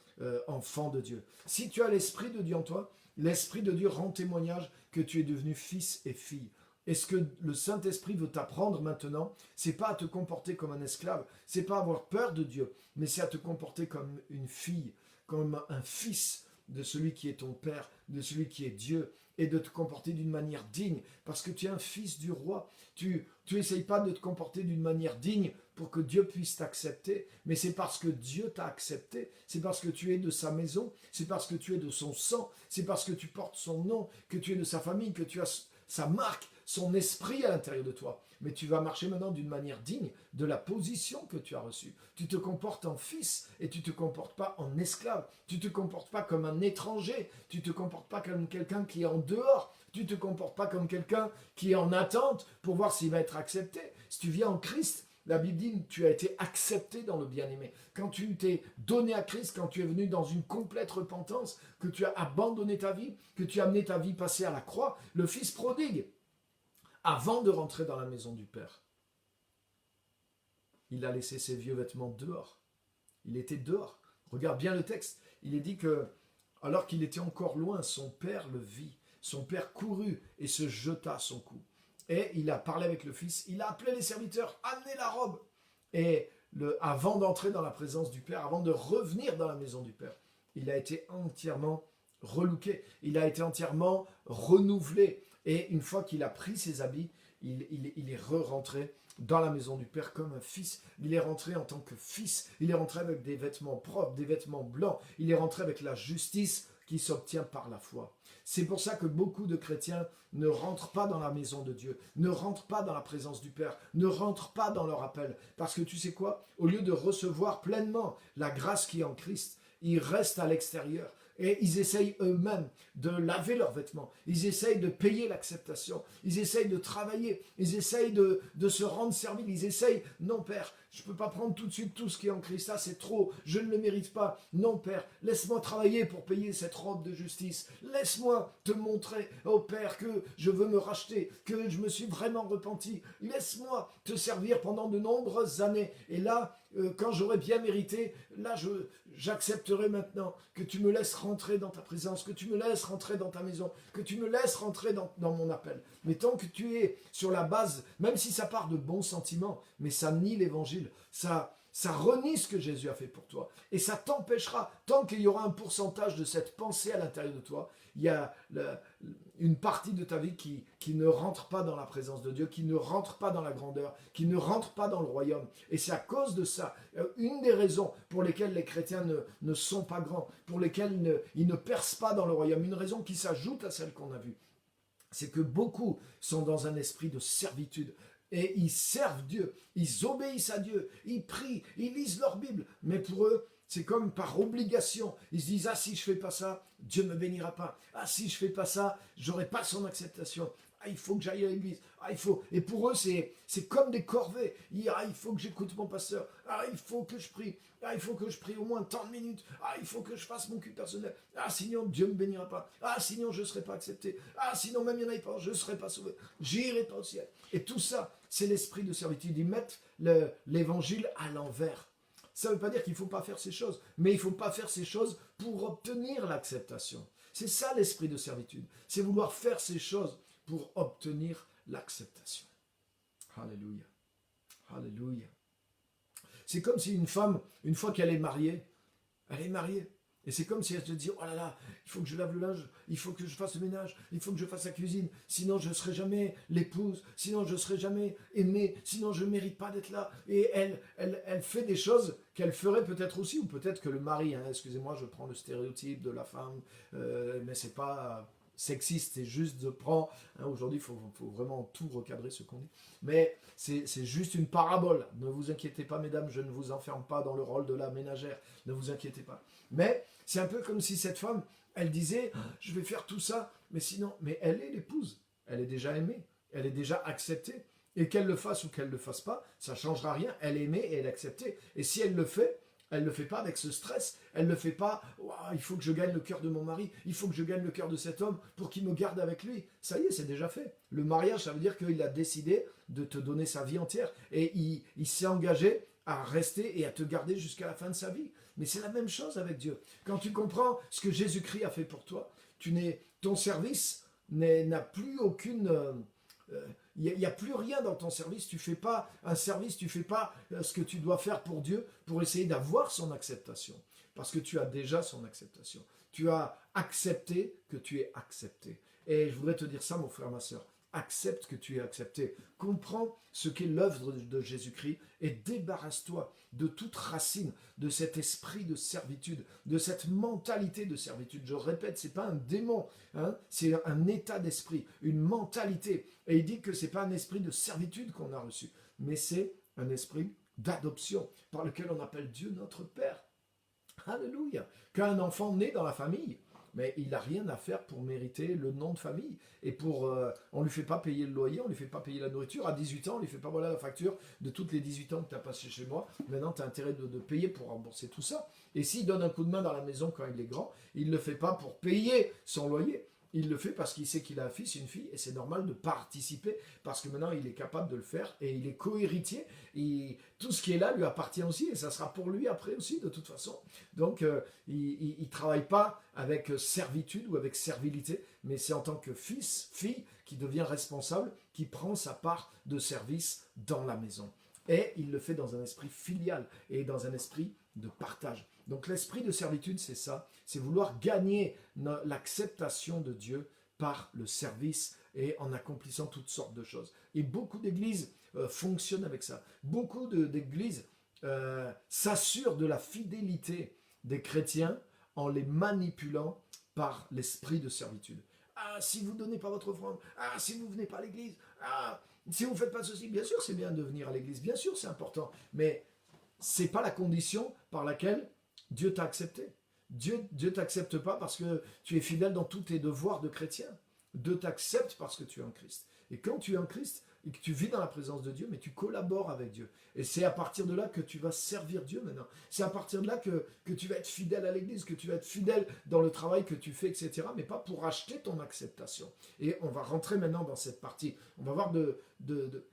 enfant de Dieu. Si tu as l'esprit de Dieu en toi, l'esprit de Dieu rend témoignage que tu es devenu fils et fille. Et ce que le Saint-Esprit veut t'apprendre maintenant, c'est pas à te comporter comme un esclave, c'est pas avoir peur de Dieu, mais c'est à te comporter comme une fille, comme un fils de celui qui est ton Père, de celui qui est Dieu, et de te comporter d'une manière digne, parce que tu es un fils du roi. Tu n'essayes pas de te comporter d'une manière digne pour que Dieu puisse t'accepter, mais c'est parce que Dieu t'a accepté, c'est parce que tu es de sa maison, c'est parce que tu es de son sang, c'est parce que tu portes son nom, que tu es de sa famille, que tu as sa marque, son esprit à l'intérieur de toi. Mais tu vas marcher maintenant d'une manière digne de la position que tu as reçue. Tu te comportes en fils et tu ne te comportes pas en esclave. Tu ne te comportes pas comme un étranger. Tu ne te comportes pas comme quelqu'un qui est en dehors. Tu ne te comportes pas comme quelqu'un qui est en attente pour voir s'il va être accepté. Si tu viens en Christ, la Bible dit tu as été accepté dans le bien-aimé. Quand tu t'es donné à Christ, quand tu es venu dans une complète repentance, que tu as abandonné ta vie, que tu as amené ta vie passée à la croix, le fils prodigue, avant de rentrer dans la maison du Père, il a laissé ses vieux vêtements dehors. Il était dehors. Regarde bien le texte. Il est dit que, alors qu'il était encore loin, son père le vit. Son père courut et se jeta à son cou. Et il a parlé avec le fils. Il a appelé les serviteurs, amenez la robe. Et avant d'entrer dans la présence du Père, avant de revenir dans la maison du Père, il a été entièrement relooké. Il a été entièrement renouvelé. Et une fois qu'il a pris ses habits, il est rentré dans la maison du Père comme un fils. Il est rentré en tant que fils. Il est rentré avec des vêtements propres, des vêtements blancs. Il est rentré avec la justice qui s'obtient par la foi. C'est pour ça que beaucoup de chrétiens ne rentrent pas dans la maison de Dieu, ne rentrent pas dans la présence du Père, ne rentrent pas dans leur appel. Parce que tu sais quoi? Au lieu de recevoir pleinement la grâce qui est en Christ, ils restent à l'extérieur. Et ils essayent eux-mêmes de laver leurs vêtements. Ils essayent de payer l'acceptation. Ils essayent de travailler. Ils essayent de se rendre servile. Ils essayent, non Père, je ne peux pas prendre tout de suite tout ce qui est en Christ. Ça c'est trop, je ne le mérite pas. Non Père, laisse-moi travailler pour payer cette robe de justice. Laisse-moi te montrer, oh Père, que je veux me racheter, que je me suis vraiment repenti. Laisse-moi te servir pendant de nombreuses années. Et là, quand j'aurai bien mérité, là j'accepterai maintenant que tu me laisses rentrer dans ta présence, que tu me laisses rentrer dans ta maison, que tu me laisses rentrer dans mon appel. Mais tant que tu es sur la base, même si ça part de bons sentiments, mais ça nie l'évangile, ça renie ce que Jésus a fait pour toi. Et ça t'empêchera, tant qu'il y aura un pourcentage de cette pensée à l'intérieur de toi, il y a une partie de ta vie qui ne rentre pas dans la présence de Dieu, qui ne rentre pas dans la grandeur, qui ne rentre pas dans le royaume. Et c'est à cause de ça, une des raisons pour lesquelles les chrétiens ne sont pas grands, pour lesquelles ils ne percent pas dans le royaume, une raison qui s'ajoute à celle qu'on a vue, c'est que beaucoup sont dans un esprit de servitude. Et ils servent Dieu, ils obéissent à Dieu, ils prient, ils lisent leur Bible, mais pour eux, c'est comme par obligation. Ils se disent, ah si je fais pas ça, Dieu ne me bénira pas. Ah si je fais pas ça, j'aurai pas son acceptation. Ah, il faut que j'aille à l'église. Ah, il faut. Et pour eux, c'est comme des corvées. Ah, il faut que j'écoute mon pasteur. Ah, il faut que je prie. Ah, il faut que je prie au moins tant de minutes. Ah, il faut que je fasse mon culte personnel. Ah, sinon Dieu ne me bénira pas. Ah, sinon je ne serai pas accepté. Ah, sinon même il n'y en a pas, je ne serai pas sauvé. J'irai pas au ciel. Et tout ça, c'est l'esprit de servitude. Ils mettent l'évangile à l'envers. Ça ne veut pas dire qu'il ne faut pas faire ces choses, mais il ne faut pas faire ces choses pour obtenir l'acceptation. C'est ça l'esprit de servitude. C'est vouloir faire ces choses pour obtenir l'acceptation. Alléluia. Alléluia. C'est comme si une femme, une fois qu'elle est mariée, elle est mariée. Et c'est comme si elle se dit, oh là là, il faut que je lave le linge, il faut que je fasse le ménage, il faut que je fasse la cuisine, sinon je ne serai jamais l'épouse, sinon je ne serai jamais aimée, sinon je ne mérite pas d'être là. Et elle fait des choses qu'elle ferait peut-être aussi, ou peut-être que le mari, hein, excusez-moi, je prends le stéréotype de la femme, mais c'est pas sexiste, c'est juste de prendre, hein, aujourd'hui il faut vraiment tout recadrer ce qu'on dit, mais c'est juste une parabole, ne vous inquiétez pas mesdames, je ne vous enferme pas dans le rôle de la ménagère, ne vous inquiétez pas, mais c'est un peu comme si cette femme, elle disait, je vais faire tout ça, mais sinon, mais elle est l'épouse, elle est déjà aimée, elle est déjà acceptée, et qu'elle le fasse ou qu'elle ne le fasse pas, ça ne changera rien, elle est aimée et elle est acceptée, et si elle le fait, elle ne le fait pas avec ce stress. Elle ne le fait pas, oh, il faut que je gagne le cœur de mon mari, il faut que je gagne le cœur de cet homme pour qu'il me garde avec lui. Ça y est, c'est déjà fait. Le mariage, ça veut dire qu'il a décidé de te donner sa vie entière. Et il s'est engagé à rester et à te garder jusqu'à la fin de sa vie. Mais c'est la même chose avec Dieu. Quand tu comprends ce que Jésus-Christ a fait pour toi, ton service n'a plus aucune... il n'y a plus rien dans ton service, tu ne fais pas un service, tu ne fais pas ce que tu dois faire pour Dieu pour essayer d'avoir son acceptation. Parce que tu as déjà son acceptation. Tu as accepté que tu es accepté. Et je voudrais te dire ça, mon frère, ma soeur. Accepte que tu es accepté. Comprends ce qu'est l'œuvre de Jésus-Christ et débarrasse-toi de toute racine, de cet esprit de servitude, de cette mentalité de servitude. Je répète, ce n'est pas un démon, hein, c'est un état d'esprit, une mentalité. Et il dit que ce n'est pas un esprit de servitude qu'on a reçu, mais c'est un esprit d'adoption par lequel on appelle Dieu notre Père. Alléluia. Quand un enfant naît dans la famille, mais il n'a rien à faire pour mériter le nom de famille. Et on ne lui fait pas payer le loyer, on ne lui fait pas payer la nourriture. À 18 ans, on ne lui fait pas voilà la facture de toutes les 18 ans que tu as passé chez moi. Maintenant, tu as intérêt de payer pour rembourser tout ça. Et s'il donne un coup de main dans la maison quand il est grand, il ne le fait pas pour payer son loyer. Il le fait parce qu'il sait qu'il a un fils, une fille, et c'est normal de participer parce que maintenant il est capable de le faire et il est co-héritier. Tout ce qui est là lui appartient aussi et ça sera pour lui après aussi de toute façon. Donc il ne travaille pas avec servitude ou avec servilité, mais c'est en tant que fils, fille, qui devient responsable, qui prend sa part de service dans la maison. Et il le fait dans un esprit filial et dans un esprit de partage. Donc l'esprit de servitude, c'est ça, c'est vouloir gagner l'acceptation de Dieu par le service et en accomplissant toutes sortes de choses. Et beaucoup d'églises fonctionnent avec ça. Beaucoup d'églises s'assurent de la fidélité des chrétiens en les manipulant par l'esprit de servitude. Ah, si vous ne donnez pas votre offrande, ah, si vous ne venez pas à l'église, ah, si vous ne faites pas ceci, bien sûr c'est bien de venir à l'église, bien sûr c'est important, mais ce n'est pas la condition par laquelle Dieu t'a accepté. Dieu ne t'accepte pas parce que tu es fidèle dans tous tes devoirs de chrétien. Dieu t'accepte parce que tu es en Christ. Et quand tu es en Christ et que tu vis dans la présence de Dieu, mais tu collabores avec Dieu. Et c'est à partir de là que tu vas servir Dieu maintenant. C'est à partir de là que tu vas être fidèle à l'église, que tu vas être fidèle dans le travail que tu fais, etc. Mais pas pour acheter ton acceptation. Et on va rentrer maintenant dans cette partie. On va voir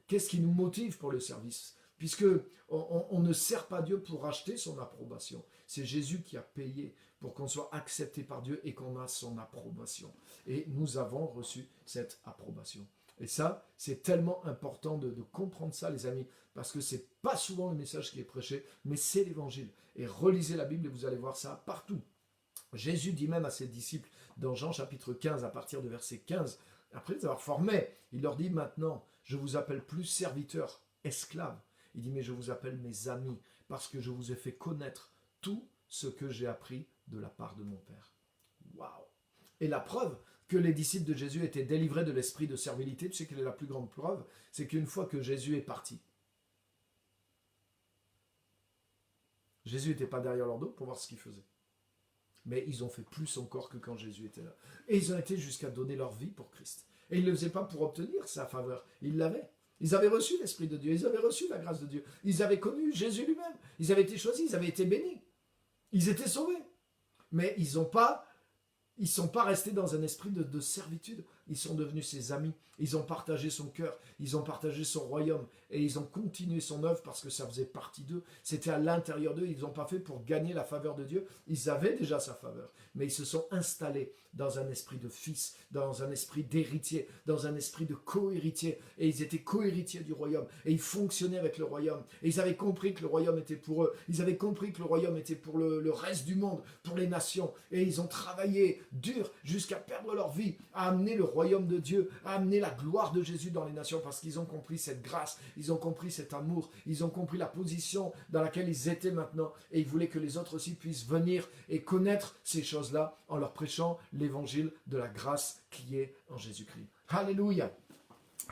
qu'est-ce qui nous motive pour le service. Puisque on ne sert pas Dieu pour acheter son approbation. C'est Jésus qui a payé pour qu'on soit accepté par Dieu et qu'on a son approbation. Et nous avons reçu cette approbation. Et ça, c'est tellement important de comprendre ça, les amis, parce que c'est pas souvent le message qui est prêché, mais c'est l'évangile. Et relisez la Bible et vous allez voir ça partout. Jésus dit même à ses disciples, dans Jean chapitre 15, à partir de verset 15, après les avoir formés, il leur dit maintenant, je vous appelle plus serviteurs, esclaves. Il dit, mais je vous appelle mes amis, parce que je vous ai fait connaître tout ce que j'ai appris de la part de mon Père. Waouh! Et la preuve que les disciples de Jésus étaient délivrés de l'esprit de servilité, tu sais quelle est la plus grande preuve? C'est qu'une fois que Jésus est parti, Jésus n'était pas derrière leur dos pour voir ce qu'ils faisaient. Mais ils ont fait plus encore que quand Jésus était là. Et ils ont été jusqu'à donner leur vie pour Christ. Et ils ne le faisaient pas pour obtenir sa faveur. Ils l'avaient. Ils avaient reçu l'Esprit de Dieu. Ils avaient reçu la grâce de Dieu. Ils avaient connu Jésus lui-même. Ils avaient été choisis. Ils avaient été bénis. Ils étaient sauvés. Mais ils sont pas restés dans un esprit de servitude. Ils sont devenus ses amis. Ils ont partagé son cœur. Ils ont partagé son royaume. Et ils ont continué son œuvre parce que ça faisait partie d'eux. C'était à l'intérieur d'eux. Ils n'ont pas fait pour gagner la faveur de Dieu. Ils avaient déjà sa faveur. Mais ils se sont installés dans un esprit de fils, dans un esprit d'héritier, dans un esprit de co-héritier. Et ils étaient co-héritiers du royaume. Et ils fonctionnaient avec le royaume. Et ils avaient compris que le royaume était pour eux. Ils avaient compris que le royaume était pour le reste du monde, pour les nations. Et ils ont travaillé dur jusqu'à perdre leur vie, à amener le royaume de Dieu, à amener la gloire de Jésus dans les nations, parce qu'ils ont compris cette grâce, ils ont compris cet amour, ils ont compris la position dans laquelle ils étaient maintenant, et ils voulaient que les autres aussi puissent venir et connaître ces choses-là en leur prêchant l'évangile de la grâce qui est en Jésus-Christ. Alléluia!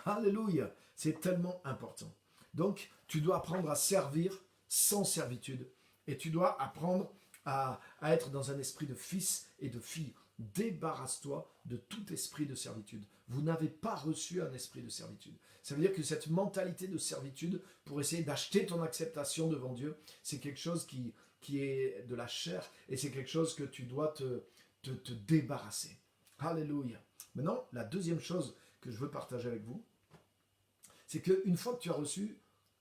Alléluia! C'est tellement important. Donc, tu dois apprendre à servir sans servitude, et tu dois apprendre à être dans un esprit de fils et de fille. Débarrasse-toi de tout esprit de servitude. Vous n'avez pas reçu un esprit de servitude. Ça veut dire que cette mentalité de servitude pour essayer d'acheter ton acceptation devant Dieu, c'est quelque chose qui est de la chair et c'est quelque chose que tu dois te débarrasser. Alléluia. Maintenant, la deuxième chose que je veux partager avec vous, c'est qu'une fois que tu as reçu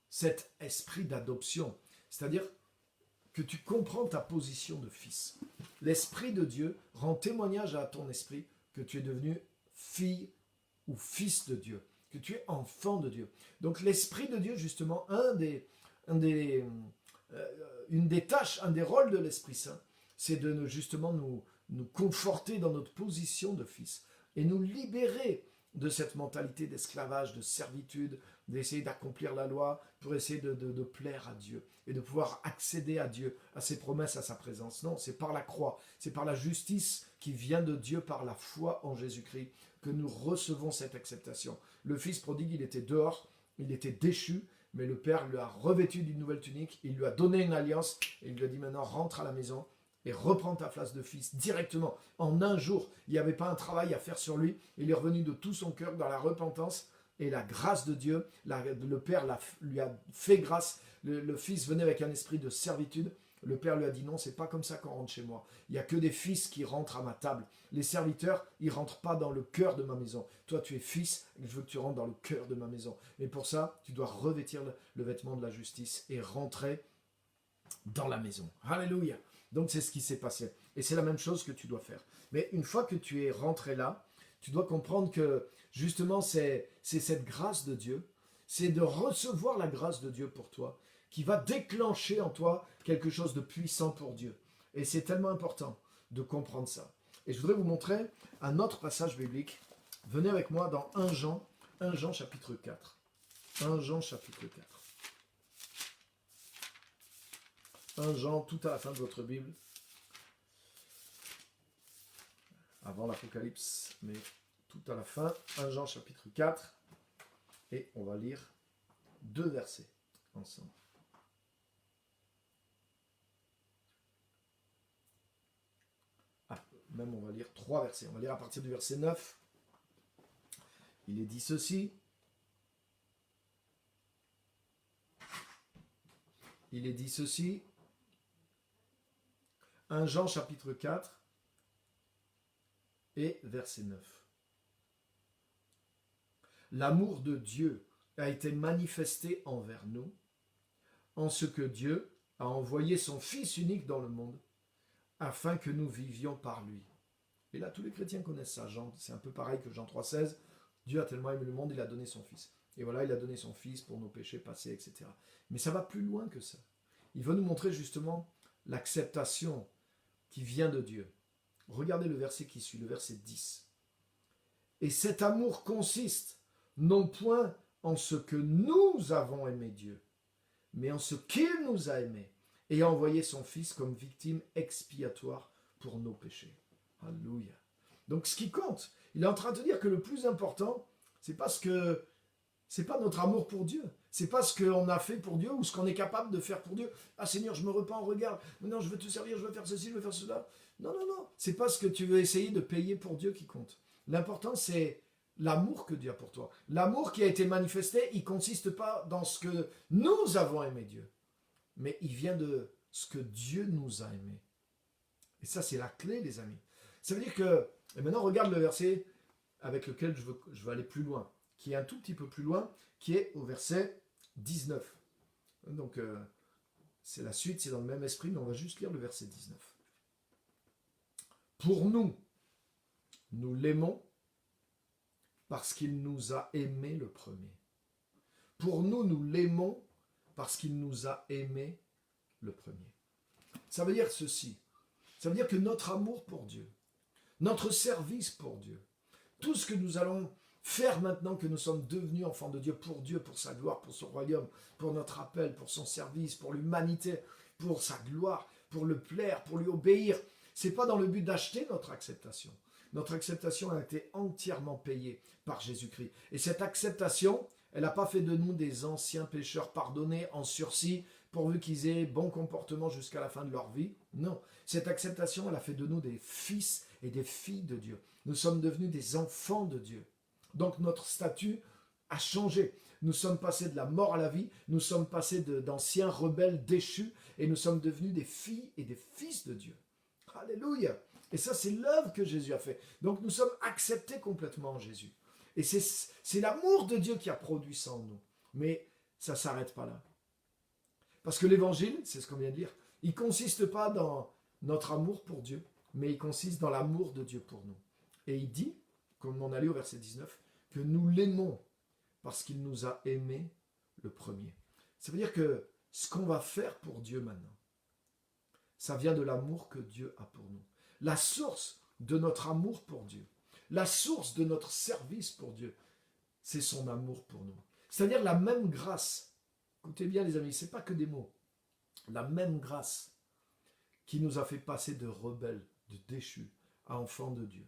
cet esprit d'adoption, c'est-à-dire que tu comprends ta position de fils. L'Esprit de Dieu rend témoignage à ton esprit que tu es devenu fille ou fils de Dieu, que tu es enfant de Dieu. Donc l'Esprit de Dieu, justement, une des tâches, un des rôles de l'Esprit Saint, c'est de justement nous conforter dans notre position de fils et nous libérer de cette mentalité d'esclavage, de servitude, d'essayer d'accomplir la loi pour essayer de plaire à Dieu et de pouvoir accéder à Dieu, à ses promesses, à sa présence. Non, c'est par la croix, c'est par la justice qui vient de Dieu par la foi en Jésus-Christ que nous recevons cette acceptation. Le fils prodigue, il était dehors, il était déchu, mais le Père lui a revêtu d'une nouvelle tunique, il lui a donné une alliance et il lui a dit maintenant rentre à la maison et reprends ta place de fils directement. En un jour, il n'y avait pas un travail à faire sur lui, il est revenu de tout son cœur dans la repentance et la grâce de Dieu, le Père lui a fait grâce, le Fils venait avec un esprit de servitude, le Père lui a dit non, c'est pas comme ça qu'on rentre chez moi, il n'y a que des fils qui rentrent à ma table, les serviteurs, ils rentrent pas dans le cœur de ma maison, toi tu es fils, et je veux que tu rentres dans le cœur de ma maison, et pour ça, tu dois revêtir le vêtement de la justice et rentrer dans la maison. Alléluia! Donc c'est ce qui s'est passé, et c'est la même chose que tu dois faire, mais une fois que tu es rentré là, tu dois comprendre que justement c'est cette grâce de Dieu, c'est de recevoir la grâce de Dieu pour toi, qui va déclencher en toi quelque chose de puissant pour Dieu. Et c'est tellement important de comprendre ça. Et je voudrais vous montrer un autre passage biblique. Venez avec moi dans 1 Jean chapitre 4. 1 Jean chapitre 4. 1 Jean, tout à la fin de votre Bible. Avant l'Apocalypse, mais tout à la fin, 1 Jean chapitre 4, et on va lire 2 versets ensemble. Même on va lire 3 versets, on va lire à partir du verset 9. Il est dit ceci. Il est dit ceci. 1 Jean chapitre 4 et verset 9. L'amour de Dieu a été manifesté envers nous, en ce que Dieu a envoyé son Fils unique dans le monde, afin que nous vivions par lui. Et là, tous les chrétiens connaissent ça. C'est un peu pareil que Jean 3,16. Dieu a tellement aimé le monde, il a donné son Fils. Et voilà, il a donné son Fils pour nos péchés passés, etc. Mais ça va plus loin que ça. Il va nous montrer justement l'acceptation qui vient de Dieu. Regardez le verset qui suit, le verset 10. Et cet amour consiste non point en ce que nous avons aimé Dieu, mais en ce qu'il nous a aimés et a envoyé son Fils comme victime expiatoire pour nos péchés. Alléluia. Donc ce qui compte, il est en train de dire que le plus important, c'est pas notre amour pour Dieu, c'est pas ce qu'on a fait pour Dieu ou ce qu'on est capable de faire pour Dieu. Ah Seigneur, je me repens, regarde, maintenant je veux te servir, je veux faire ceci, je veux faire cela. Non, c'est pas ce que tu veux essayer de payer pour Dieu qui compte. L'important c'est l'amour que Dieu a pour toi. L'amour qui a été manifesté, il ne consiste pas dans ce que nous avons aimé Dieu, mais il vient de ce que Dieu nous a aimés. Et ça, c'est la clé, les amis. Ça veut dire que, et maintenant regarde le verset avec lequel je veux aller plus loin, qui est un tout petit peu plus loin, qui est au verset 19. Donc, c'est la suite, c'est dans le même esprit, mais on va juste lire le verset 19. Pour nous, nous l'aimons parce qu'il nous a aimés le premier. Pour nous, nous l'aimons parce qu'il nous a aimés le premier. Ça veut dire ceci. Ça veut dire que notre amour pour Dieu, notre service pour Dieu, tout ce que nous allons faire maintenant que nous sommes devenus enfants de Dieu, pour sa gloire, pour son royaume, pour notre appel, pour son service, pour l'humanité, pour sa gloire, pour le plaire, pour lui obéir, c'est pas dans le but d'acheter notre acceptation. Notre acceptation a été entièrement payée par Jésus-Christ. Et cette acceptation, elle n'a pas fait de nous des anciens pécheurs pardonnés en sursis, pourvu qu'ils aient bon comportement jusqu'à la fin de leur vie. Non, cette acceptation, elle a fait de nous des fils et des filles de Dieu. Nous sommes devenus des enfants de Dieu. Donc notre statut a changé. Nous sommes passés de la mort à la vie, nous sommes passés d'anciens rebelles déchus, et nous sommes devenus des filles et des fils de Dieu. Alléluia! Et ça, c'est l'œuvre que Jésus a fait. Donc nous sommes acceptés complètement en Jésus. Et c'est l'amour de Dieu qui a produit ça en nous. Mais ça ne s'arrête pas là. Parce que l'évangile, c'est ce qu'on vient de dire, il ne consiste pas dans notre amour pour Dieu, mais il consiste dans l'amour de Dieu pour nous. Et il dit, comme on allait au verset 19, que nous l'aimons parce qu'il nous a aimés le premier. Ça veut dire que ce qu'on va faire pour Dieu maintenant, ça vient de l'amour que Dieu a pour nous. La source de notre amour pour Dieu, la source de notre service pour Dieu, c'est son amour pour nous. C'est-à-dire la même grâce, écoutez bien les amis, ce n'est pas que des mots, la même grâce qui nous a fait passer de rebelles, de déchus, à enfants de Dieu.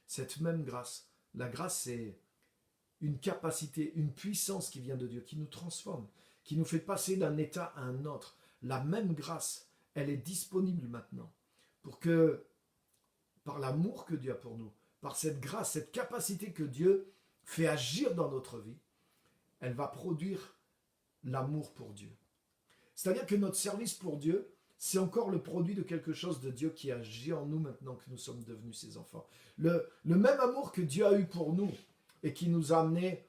Cette même grâce, la grâce c'est une capacité, une puissance qui vient de Dieu, qui nous transforme, qui nous fait passer d'un état à un autre. La même grâce, elle est disponible maintenant pour que, par l'amour que Dieu a pour nous, par cette grâce, cette capacité que Dieu fait agir dans notre vie, elle va produire l'amour pour Dieu. C'est-à-dire que notre service pour Dieu, c'est encore le produit de quelque chose de Dieu qui agit en nous maintenant que nous sommes devenus ses enfants. Le même amour que Dieu a eu pour nous et qui nous a amenés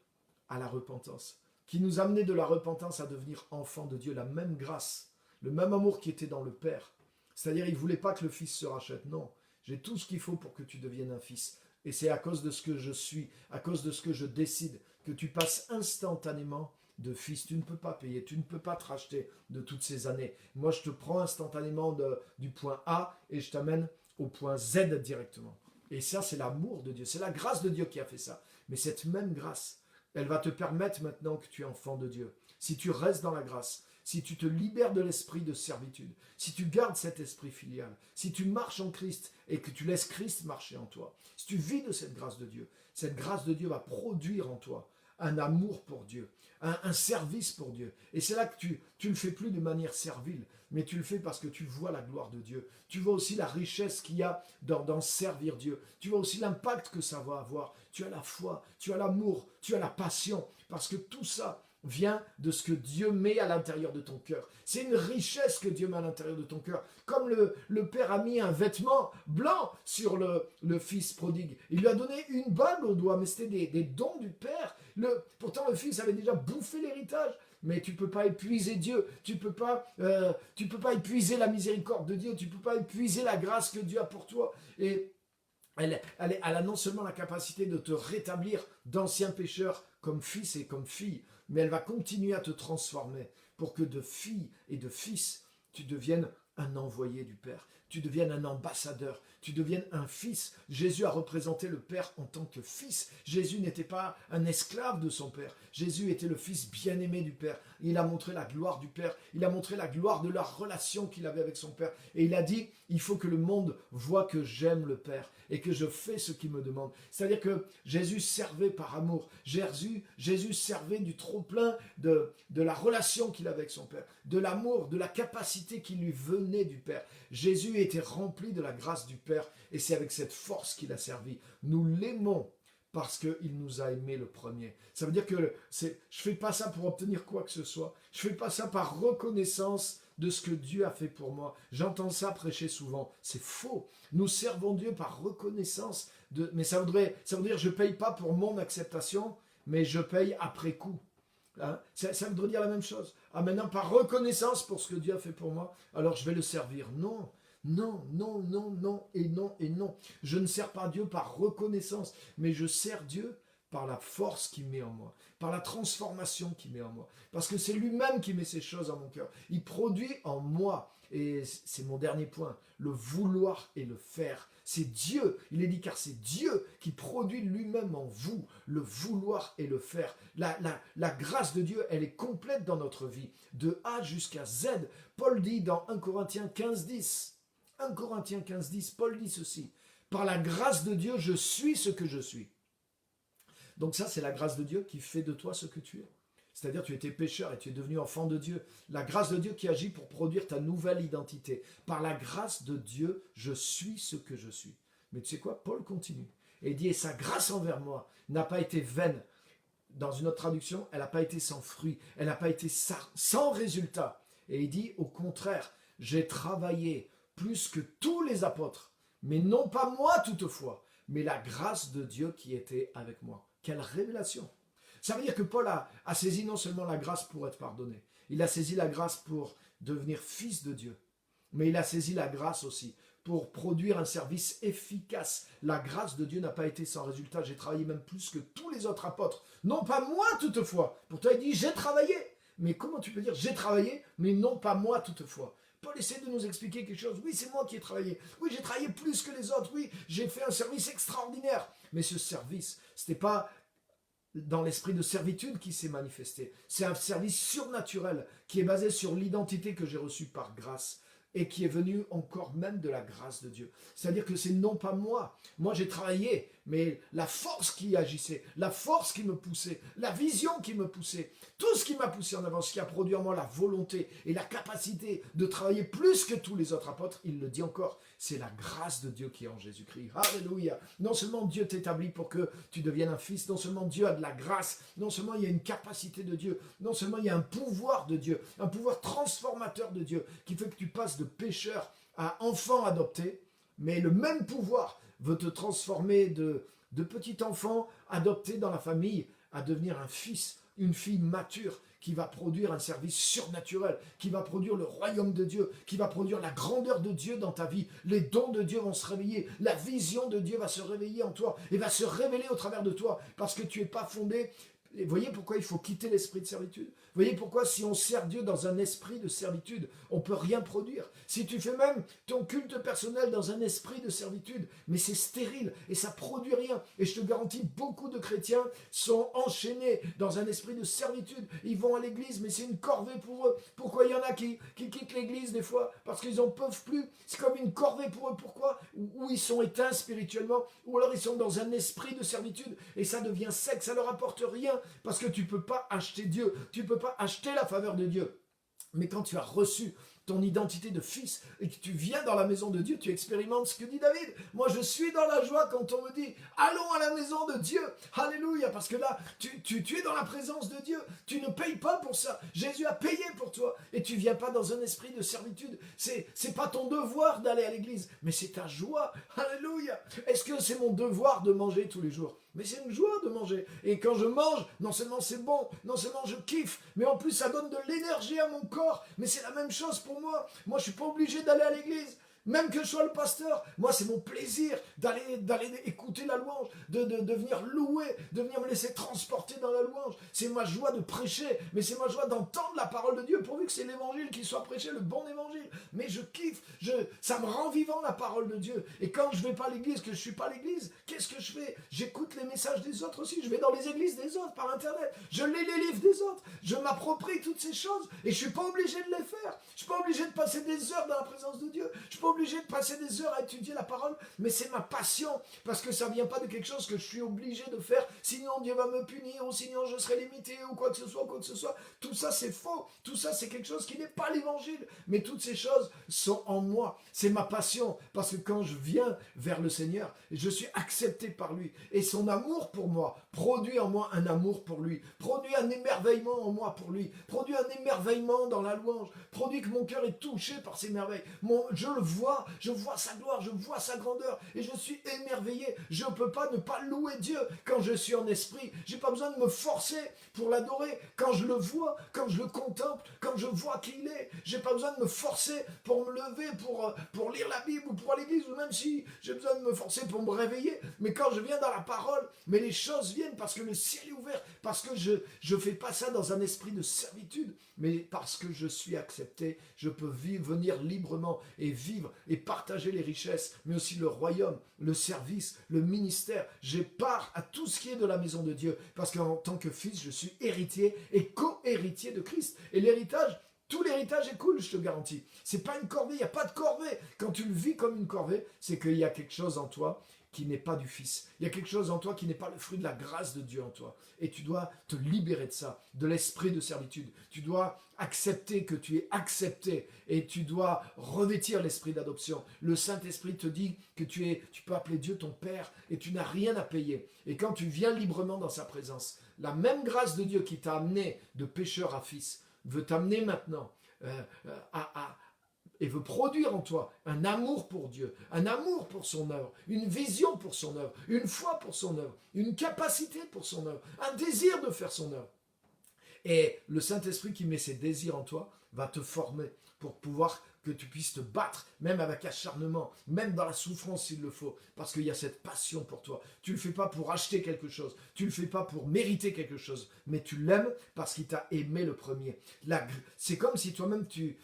à la repentance, qui nous a amenés de la repentance à devenir enfants de Dieu, la même grâce, le même amour qui était dans le Père. C'est-à-dire, il ne voulait pas que le Fils se rachète. Non, j'ai tout ce qu'il faut pour que tu deviennes un fils. Et c'est à cause de ce que je suis, à cause de ce que je décide, que tu passes instantanément de fils. Tu ne peux pas payer, tu ne peux pas te racheter de toutes ces années. Moi, je te prends instantanément du point A et je t'amène au point Z directement. Et ça, c'est l'amour de Dieu. C'est la grâce de Dieu qui a fait ça. Mais cette même grâce, elle va te permettre maintenant que tu es enfant de Dieu. Si tu restes dans la grâce, si tu te libères de l'esprit de servitude, si tu gardes cet esprit filial, si tu marches en Christ et que tu laisses Christ marcher en toi, si tu vis de cette grâce de Dieu va produire en toi un amour pour Dieu, un service pour Dieu. Et c'est là que tu ne le fais plus de manière servile, mais tu le fais parce que tu vois la gloire de Dieu. Tu vois aussi la richesse qu'il y a dans servir Dieu. Tu vois aussi l'impact que ça va avoir. Tu as la foi, tu as l'amour, tu as la passion, parce que tout ça vient de ce que Dieu met à l'intérieur de ton cœur. C'est une richesse que Dieu met à l'intérieur de ton cœur. Comme le Père a mis un vêtement blanc sur le Fils prodigue. Il lui a donné une bague au doigt, mais c'était des dons du Père. Pourtant, le Fils avait déjà bouffé l'héritage. Mais tu ne peux pas épuiser Dieu, tu ne peux pas épuiser la miséricorde de Dieu, tu ne peux pas épuiser la grâce que Dieu a pour toi. Et elle a non seulement la capacité de te rétablir d'anciens pécheurs comme fils et comme fille, mais elle va continuer à te transformer pour que de fille et de fils, tu deviennes un envoyé du Père, tu deviennes un ambassadeur, tu deviennes un fils. Jésus a représenté le Père en tant que fils. Jésus n'était pas un esclave de son Père. Jésus était le fils bien-aimé du Père. Il a montré la gloire du Père. Il a montré la gloire de la relation qu'il avait avec son Père. Et il a dit, il faut que le monde voit que j'aime le Père et que je fais ce qu'il me demande. C'est-à-dire que Jésus servait par amour. Jésus servait du trop-plein de la relation qu'il avait avec son Père, de l'amour, de la capacité qui lui venait du Père. Jésus était rempli de la grâce du Père et c'est avec cette force qu'il a servi. Nous l'aimons parce qu'il nous a aimés le premier. Ça veut dire que je ne fais pas ça pour obtenir quoi que ce soit. Je ne fais pas ça par reconnaissance de ce que Dieu a fait pour moi. J'entends ça prêcher souvent. C'est faux. Nous servons Dieu par reconnaissance. Mais ça veut dire je ne paye pas pour mon acceptation, mais je paye après coup. Hein? Ça voudrait dire la même chose. Ah, maintenant, par reconnaissance pour ce que Dieu a fait pour moi, alors je vais le servir. Non. Non, non, non, non, et non, et non. Je ne sers pas Dieu par reconnaissance, mais je sers Dieu par la force qu'il met en moi, par la transformation qu'il met en moi. Parce que c'est lui-même qui met ces choses en mon cœur. Il produit en moi, et c'est mon dernier point, le vouloir et le faire. C'est Dieu, il est dit, car c'est Dieu qui produit lui-même en vous le vouloir et le faire. La grâce de Dieu, elle est complète dans notre vie, de A jusqu'à Z. Paul dit dans 1 Corinthiens 15, 10, 1 Corinthiens 15, 10, Paul dit ceci, « Par la grâce de Dieu, je suis ce que je suis. » Donc ça, c'est la grâce de Dieu qui fait de toi ce que tu es. C'est-à-dire tu étais pécheur et tu es devenu enfant de Dieu. La grâce de Dieu qui agit pour produire ta nouvelle identité. Par la grâce de Dieu, je suis ce que je suis. Mais tu sais quoi, Paul continue. Et il dit, et sa grâce envers moi n'a pas été vaine. Dans une autre traduction, elle n'a pas été sans fruit. Elle n'a pas été sans résultat. Et il dit, au contraire, j'ai travaillé plus que tous les apôtres, mais non pas moi toutefois, mais la grâce de Dieu qui était avec moi. Quelle révélation! Ça veut dire que Paul a saisi non seulement la grâce pour être pardonné, il a saisi la grâce pour devenir fils de Dieu, mais il a saisi la grâce aussi pour produire un service efficace. La grâce de Dieu n'a pas été sans résultat, j'ai travaillé même plus que tous les autres apôtres, non pas moi toutefois. Pourtant il dit j'ai travaillé, mais comment tu peux dire j'ai travaillé, mais non pas moi toutefois? Paul essaie de nous expliquer quelque chose. Oui, c'est moi qui ai travaillé. Oui, j'ai travaillé plus que les autres. Oui, j'ai fait un service extraordinaire. Mais ce service, ce n'était pas dans l'esprit de servitude qui s'est manifesté. C'est un service surnaturel qui est basé sur l'identité que j'ai reçue par grâce et qui est venu encore même de la grâce de Dieu. C'est-à-dire que c'est non pas moi. Moi, j'ai travaillé, mais la force qui agissait, la force qui me poussait, la vision qui me poussait, tout ce qui m'a poussé en avant, ce qui a produit en moi la volonté et la capacité de travailler plus que tous les autres apôtres, il le dit encore, c'est la grâce de Dieu qui est en Jésus-Christ. Alléluia. Non seulement Dieu t'établit pour que tu deviennes un fils, non seulement Dieu a de la grâce, non seulement il y a une capacité de Dieu, non seulement il y a un pouvoir de Dieu, un pouvoir transformateur de Dieu, qui fait que tu passes de pécheur à enfant adopté, mais le même pouvoir veut te transformer de petit enfant adopté dans la famille à devenir un fils, une fille mature qui va produire un service surnaturel, qui va produire le royaume de Dieu, qui va produire la grandeur de Dieu dans ta vie. Les dons de Dieu vont se réveiller, la vision de Dieu va se réveiller en toi et va se révéler au travers de toi parce que tu n'es pas fondé. Et voyez pourquoi il faut quitter l'esprit de servitude. Voyez pourquoi si on sert Dieu dans un esprit de servitude, on ne peut rien produire. Si tu fais même ton culte personnel dans un esprit de servitude, mais c'est stérile et ça ne produit rien. Et je te garantis, beaucoup de chrétiens sont enchaînés dans un esprit de servitude. Ils vont à l'église, mais c'est une corvée pour eux. Pourquoi il y en a qui quittent l'église des fois? Parce qu'ils n'en peuvent plus. C'est comme une corvée pour eux. Pourquoi? Ou ils sont éteints spirituellement, ou alors ils sont dans un esprit de servitude et ça devient sec, ça ne leur apporte rien. Parce que tu ne peux pas acheter Dieu, tu ne peux pas acheter la faveur de Dieu. Mais quand tu as reçu ton identité de fils et que tu viens dans la maison de Dieu, tu expérimentes ce que dit David. Moi, je suis dans la joie quand on me dit « Allons à la maison de Dieu ». Alléluia, parce que là, tu es dans la présence de Dieu. Tu ne payes pas pour ça. Jésus a payé pour toi et tu ne viens pas dans un esprit de servitude. C'est pas ton devoir d'aller à l'église, mais c'est ta joie. Alléluia. Est-ce que c'est mon devoir de manger tous les jours? Mais c'est une joie de manger. Et quand je mange, non seulement c'est bon, non seulement je kiffe, mais en plus ça donne de l'énergie à mon corps. Mais c'est la même chose pour moi. Moi, je ne suis pas obligé d'aller à l'église. Même que je sois le pasteur, moi c'est mon plaisir d'aller écouter la louange, de venir louer, de venir me laisser transporter dans la louange. C'est ma joie de prêcher, mais c'est ma joie d'entendre la parole de Dieu, pourvu que c'est l'évangile qui soit prêché, le bon évangile. Mais je kiffe, ça me rend vivant la parole de Dieu. Et quand je ne vais pas à l'église, que je ne suis pas à l'église, qu'est-ce que je fais? J'écoute les messages des autres aussi, je vais dans les églises des autres par internet, je lis les livres des autres, je m'approprie toutes ces choses et je ne suis pas obligé de les faire. Je ne suis pas obligé de passer des heures dans la présence de Dieu, je ne suis pas obligé obligé de passer des heures à étudier la parole, mais c'est ma passion, parce que ça ne vient pas de quelque chose que je suis obligé de faire, sinon Dieu va me punir, ou sinon je serai limité, ou quoi que ce soit, quoi que ce soit. Tout ça, c'est faux. Tout ça, c'est quelque chose qui n'est pas l'évangile. Mais toutes ces choses sont en moi. C'est ma passion, parce que quand je viens vers le Seigneur, je suis accepté par lui. Et son amour pour moi produit en moi un amour pour lui, produit un émerveillement en moi pour lui, produit un émerveillement dans la louange, produit que mon cœur est touché par ses merveilles. Je le vois, je vois sa gloire, je vois sa grandeur, et je suis émerveillé. Je ne peux pas ne pas louer Dieu quand je suis en esprit. Je n'ai pas besoin de me forcer pour l'adorer. Quand je le vois, quand je le contemple, quand je vois qui il est, je n'ai pas besoin de me forcer pour me lever, pour lire la Bible ou pour aller à l'église, ou même si j'ai besoin de me forcer pour me réveiller. Mais quand je viens dans la parole, mais les choses viennent parce que le ciel est ouvert, parce que je ne fais pas ça dans un esprit de servitude, mais parce que je suis accepté, je peux venir librement et vivre et partager les richesses, mais aussi le royaume, le service, le ministère. J'ai part à tout ce qui est de la maison de Dieu, parce qu'en tant que fils, je suis héritier et co-héritier de Christ. Et l'héritage, tout l'héritage est cool, je te garantis. C'est pas une corvée, il n'y a pas de corvée. Quand tu le vis comme une corvée, c'est qu'il y a quelque chose en toi qui n'est pas du Fils. Il y a quelque chose en toi qui n'est pas le fruit de la grâce de Dieu en toi. Et tu dois te libérer de ça, de l'esprit de servitude. Tu dois accepter que tu es accepté et tu dois revêtir l'esprit d'adoption. Le Saint-Esprit te dit que tu peux appeler Dieu ton Père et tu n'as rien à payer. Et quand tu viens librement dans sa présence, la même grâce de Dieu qui t'a amené de pécheur à fils veut t'amener maintenant et veut produire en toi un amour pour Dieu, un amour pour son œuvre, une vision pour son œuvre, une foi pour son œuvre, une capacité pour son œuvre, un désir de faire son œuvre. Et le Saint-Esprit qui met ses désirs en toi va te former pour pouvoir que tu puisses te battre, même avec acharnement, même dans la souffrance s'il le faut, parce qu'il y a cette passion pour toi. Tu ne le fais pas pour acheter quelque chose, tu ne le fais pas pour mériter quelque chose, mais tu l'aimes parce qu'il t'a aimé le premier. C'est comme si toi-même tu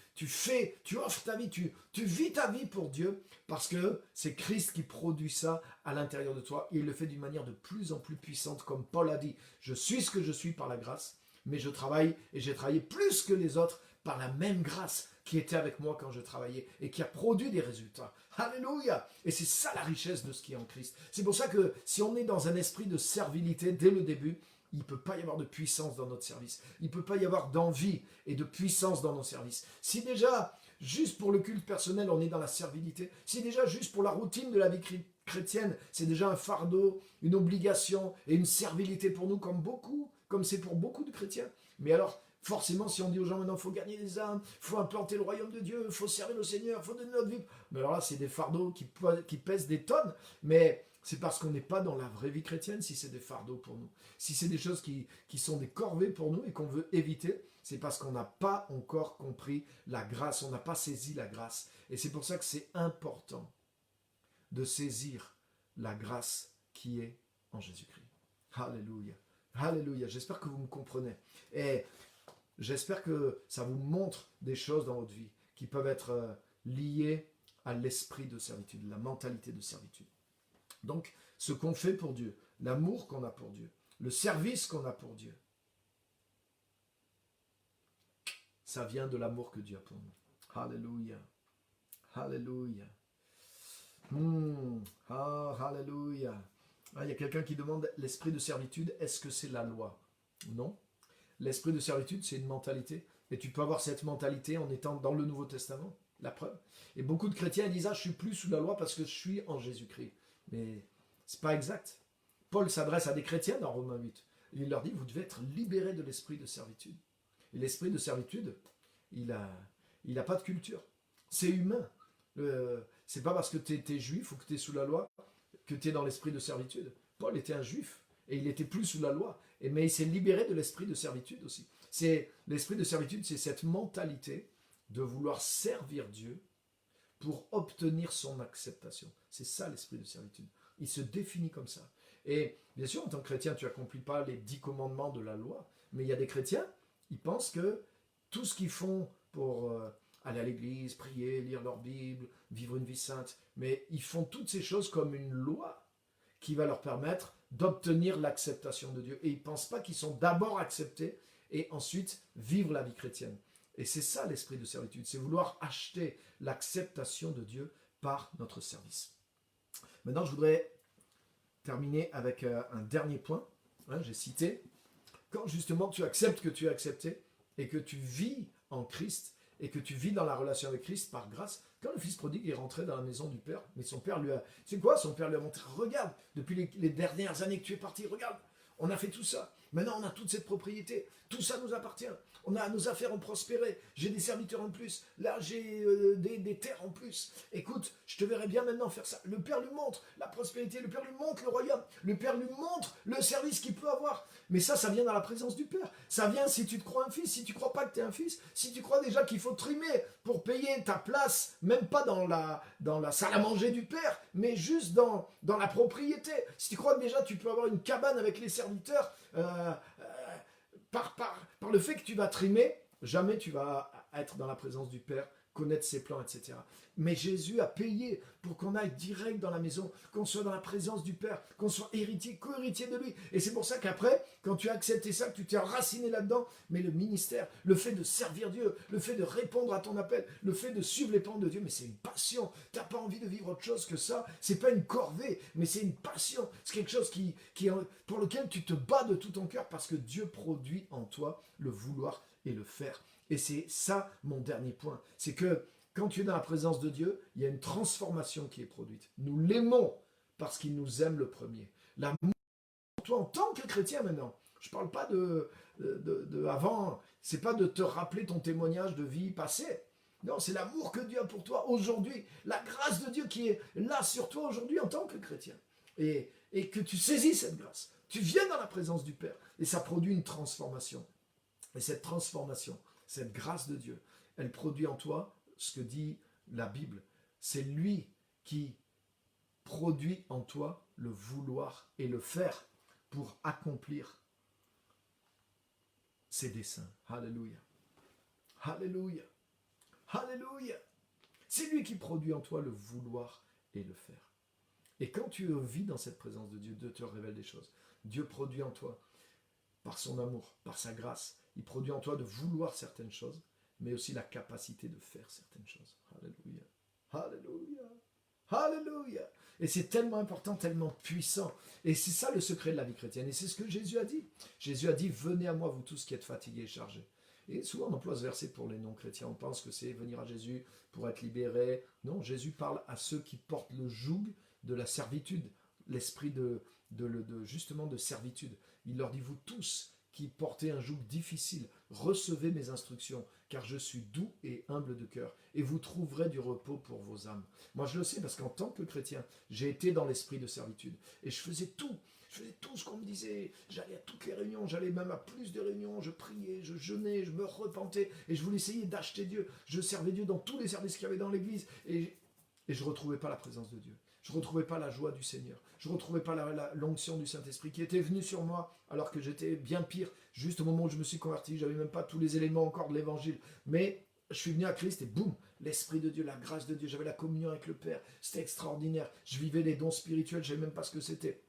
offres ta vie, tu vis ta vie pour Dieu, parce que c'est Christ qui produit ça à l'intérieur de toi, et il le fait d'une manière de plus en plus puissante, comme Paul a dit, je suis ce que je suis par la grâce, mais je travaille, et j'ai travaillé plus que les autres par la même grâce qui était avec moi quand je travaillais et qui a produit des résultats. Alléluia! Et c'est ça la richesse de ce qui est en Christ. C'est pour ça que si on est dans un esprit de servilité dès le début, il ne peut pas y avoir de puissance dans notre service. Il ne peut pas y avoir d'envie et de puissance dans nos services. Si déjà, juste pour le culte personnel, on est dans la servilité, si déjà, juste pour la routine de la vie chrétienne, c'est déjà un fardeau, une obligation et une servilité pour nous, comme c'est pour beaucoup de chrétiens. Mais alors, forcément, si on dit aux gens, maintenant, il faut gagner des âmes, il faut implanter le royaume de Dieu, il faut servir le Seigneur, il faut donner notre vie. Mais alors là, c'est des fardeaux qui pèsent des tonnes, mais c'est parce qu'on n'est pas dans la vraie vie chrétienne si c'est des fardeaux pour nous. Si c'est des choses qui sont des corvées pour nous et qu'on veut éviter, c'est parce qu'on n'a pas encore compris la grâce, on n'a pas saisi la grâce. Et c'est pour ça que c'est important de saisir la grâce qui est en Jésus-Christ. Alléluia. Alléluia. J'espère que vous me comprenez. Et j'espère que ça vous montre des choses dans votre vie qui peuvent être liées à l'esprit de servitude, la mentalité de servitude. Donc, ce qu'on fait pour Dieu, l'amour qu'on a pour Dieu, le service qu'on a pour Dieu, ça vient de l'amour que Dieu a pour nous. Alléluia. Alléluia. Alléluia. Il y a quelqu'un qui demande l'esprit de servitude, est-ce que c'est la loi? Non. L'esprit de servitude, c'est une mentalité. Et tu peux avoir cette mentalité en étant dans le Nouveau Testament. La preuve. Et beaucoup de chrétiens disent, je suis plus sous la loi parce que je suis en Jésus-Christ. Mais c'est pas exact. Paul s'adresse à des chrétiens dans Romains 8. Il leur dit, vous devez être libérés de l'esprit de servitude. Et l'esprit de servitude, il a pas de culture. C'est humain. C'est pas parce que tu es juif ou que tu es sous la loi que tu es dans l'esprit de servitude. Paul était un juif et il n'était plus sous la loi. Mais il s'est libéré de l'esprit de servitude aussi. L'esprit de servitude, c'est cette mentalité de vouloir servir Dieu pour obtenir son acceptation. C'est ça l'esprit de servitude. Il se définit comme ça. Et bien sûr, en tant que chrétien, tu n'accomplis pas les 10 commandements de la loi, mais il y a des chrétiens, ils pensent que tout ce qu'ils font pour aller à l'église, prier, lire leur Bible, vivre une vie sainte, mais ils font toutes ces choses comme une loi qui va leur permettre d'obtenir l'acceptation de Dieu. Et ils ne pensent pas qu'ils sont d'abord acceptés et ensuite vivre la vie chrétienne. Et c'est ça l'esprit de servitude, c'est vouloir acheter l'acceptation de Dieu par notre service. Maintenant, je voudrais terminer avec un dernier point. J'ai cité, quand justement tu acceptes que tu es accepté et que tu vis en Christ et que tu vis dans la relation avec Christ par grâce, quand le fils prodigue est rentré dans la maison du Père, mais son Père lui a... Tu sais quoi? Son Père lui a montré, regarde, depuis les dernières années que tu es parti, regarde, on a fait tout ça. Maintenant, on a toute cette propriété. Tout ça nous appartient. Nos affaires ont prospéré. J'ai des serviteurs en plus. Là, j'ai des terres en plus. Écoute, je te verrai bien maintenant faire ça. Le Père lui montre la prospérité. Le Père lui montre le royaume. Le Père lui montre le service qu'il peut avoir. Mais ça vient dans la présence du Père. Ça vient si tu te crois un fils, si tu ne crois pas que tu es un fils, si tu crois déjà qu'il faut trimer pour payer ta place, même pas dans la salle à manger du Père, mais juste dans la propriété. Si tu crois que déjà tu peux avoir une cabane avec les serviteurs, par le fait que tu vas trimer, jamais tu vas être dans la présence du Père, connaître ses plans, etc. Mais Jésus a payé pour qu'on aille direct dans la maison, qu'on soit dans la présence du Père, qu'on soit héritier, co-héritier de lui. Et c'est pour ça qu'après, quand tu as accepté ça, que tu t'es enraciné là-dedans, mais le ministère, le fait de servir Dieu, le fait de répondre à ton appel, le fait de suivre les plans de Dieu, mais c'est une passion. Tu n'as pas envie de vivre autre chose que ça. C'est pas une corvée, mais c'est une passion. C'est quelque chose pour lequel tu te bats de tout ton cœur parce que Dieu produit en toi le vouloir et le faire. Et c'est ça mon dernier point. C'est que quand tu es dans la présence de Dieu, il y a une transformation qui est produite. Nous l'aimons parce qu'il nous aime le premier. L'amour pour toi en tant que chrétien maintenant. Je ne parle pas de avant. C'est pas de te rappeler ton témoignage de vie passée. Non, c'est l'amour que Dieu a pour toi aujourd'hui. La grâce de Dieu qui est là sur toi aujourd'hui en tant que chrétien. Et que tu saisis cette grâce. Tu viens dans la présence du Père. Et ça produit une transformation. Et cette transformation, cette grâce de Dieu, elle produit en toi ce que dit la Bible. C'est lui qui produit en toi le vouloir et le faire pour accomplir ses desseins. Alléluia. Alléluia. Alléluia. C'est lui qui produit en toi le vouloir et le faire. Et quand tu vis dans cette présence de Dieu, Dieu te révèle des choses. Dieu produit en toi, par son amour, par sa grâce, il produit en toi de vouloir certaines choses, mais aussi la capacité de faire certaines choses. Alléluia. Alléluia. Alléluia. Et c'est tellement important, tellement puissant. Et c'est ça le secret de la vie chrétienne. Et c'est ce que Jésus a dit. Jésus a dit, venez à moi, vous tous qui êtes fatigués et chargés. Et souvent on emploie ce verset pour les non-chrétiens. On pense que c'est venir à Jésus pour être libéré. Non, Jésus parle à ceux qui portent le joug de la servitude, l'esprit justement de servitude. Il leur dit, vous tous qui portez un joug difficile, recevez mes instructions, car je suis doux et humble de cœur, et vous trouverez du repos pour vos âmes. Moi je le sais parce qu'en tant que chrétien, j'ai été dans l'esprit de servitude, et je faisais tout ce qu'on me disait, j'allais à toutes les réunions, j'allais même à plus de réunions, je priais, je jeûnais, je me repentais, et je voulais essayer d'acheter Dieu, je servais Dieu dans tous les services qu'il y avait dans l'église, et je ne retrouvais pas la présence de Dieu. Je ne retrouvais pas la joie du Seigneur. Je ne retrouvais pas l'onction du Saint-Esprit qui était venue sur moi alors que j'étais bien pire. Juste au moment où je me suis converti, je n'avais même pas tous les éléments encore de l'Évangile. Mais je suis venu à Christ et boum, l'Esprit de Dieu, la grâce de Dieu, j'avais la communion avec le Père. C'était extraordinaire. Je vivais les dons spirituels, je ne savais même pas ce que c'était.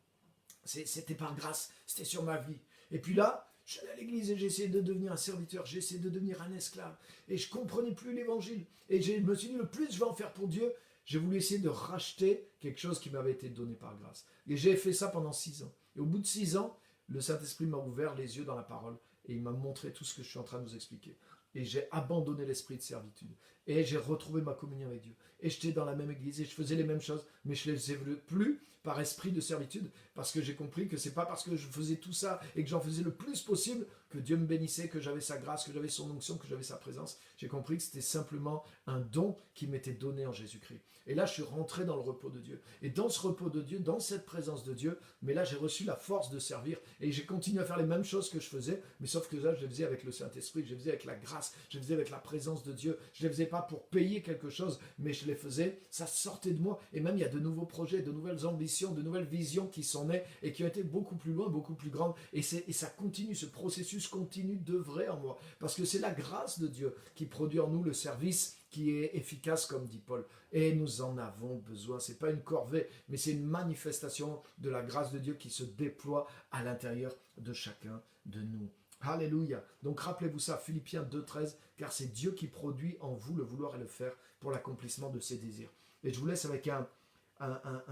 C'était par grâce, c'était sur ma vie. Et puis là, je suis allé à l'église et j'ai essayé de devenir un serviteur, j'ai essayé de devenir un esclave. Et je ne comprenais plus l'Évangile. Et je me suis dit, le plus je vais en faire pour Dieu, j'ai voulu essayer de racheter quelque chose qui m'avait été donné par grâce. Et j'ai fait ça pendant 6 ans. Et au bout de 6 ans, le Saint-Esprit m'a ouvert les yeux dans la parole et il m'a montré tout ce que je suis en train de vous expliquer. Et j'ai abandonné l'esprit de servitude. Et j'ai retrouvé ma communion avec Dieu. Et j'étais dans la même église et je faisais les mêmes choses, mais je ne les faisais plus par esprit de servitude, parce que j'ai compris que c'est pas parce que je faisais tout ça et que j'en faisais le plus possible que Dieu me bénissait, que j'avais sa grâce, que j'avais son onction, que j'avais sa présence. J'ai compris que c'était simplement un don qui m'était donné en Jésus-Christ. Et là, je suis rentré dans le repos de Dieu. Et dans ce repos de Dieu, dans cette présence de Dieu, mais là, j'ai reçu la force de servir. Et j'ai continué à faire les mêmes choses que je faisais, mais sauf que là, je les faisais avec le Saint-Esprit, je les faisais avec la grâce, je les faisais avec la présence de Dieu. Je ne les faisais pas pour payer quelque chose, mais je les faisais, ça sortait de moi. Et même, il y a de nouveaux projets, de nouvelles ambitions, de nouvelles visions qui sont nées et qui ont été beaucoup plus loin, beaucoup plus grandes. Et ça continue, ce processus continue d'œuvrer en moi. Parce que c'est la grâce de Dieu qui produit en nous le service qui est efficace, comme dit Paul. Et nous en avons besoin. Ce n'est pas une corvée, mais c'est une manifestation de la grâce de Dieu qui se déploie à l'intérieur de chacun de nous. Alléluia. Donc rappelez-vous ça, Philippiens 2,13, car c'est Dieu qui produit en vous le vouloir et le faire pour l'accomplissement de ses désirs. Et je vous laisse avec un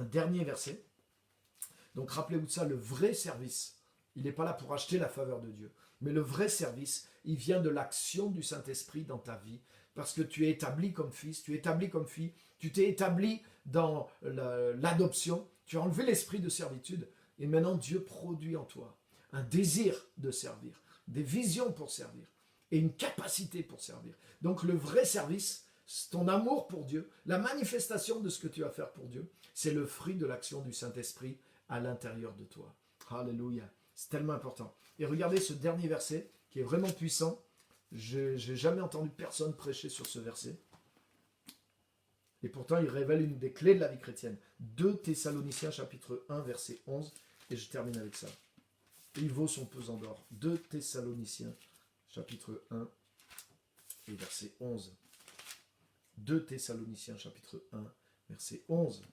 dernier verset. Donc rappelez-vous de ça, le vrai service, il n'est pas là pour acheter la faveur de Dieu. Mais le vrai service, il vient de l'action du Saint-Esprit dans ta vie. Parce que tu es établi comme fils, tu es établi comme fille, tu t'es établi dans l'adoption, tu as enlevé l'esprit de servitude. Et maintenant, Dieu produit en toi un désir de servir, des visions pour servir et une capacité pour servir. Donc le vrai service, ton amour pour Dieu, la manifestation de ce que tu vas faire pour Dieu, c'est le fruit de l'action du Saint-Esprit à l'intérieur de toi. Alléluia. C'est tellement important. Et regardez ce dernier verset qui est vraiment puissant. Je n'ai jamais entendu personne prêcher sur ce verset. Et pourtant, il révèle une des clés de la vie chrétienne. 2 Thessaloniciens chapitre 1, verset 11. Et je termine avec ça. Il vaut son pesant d'or. 2 Thessaloniciens chapitre 1 et verset 11. 2 Thessaloniciens chapitre 1, verset 11.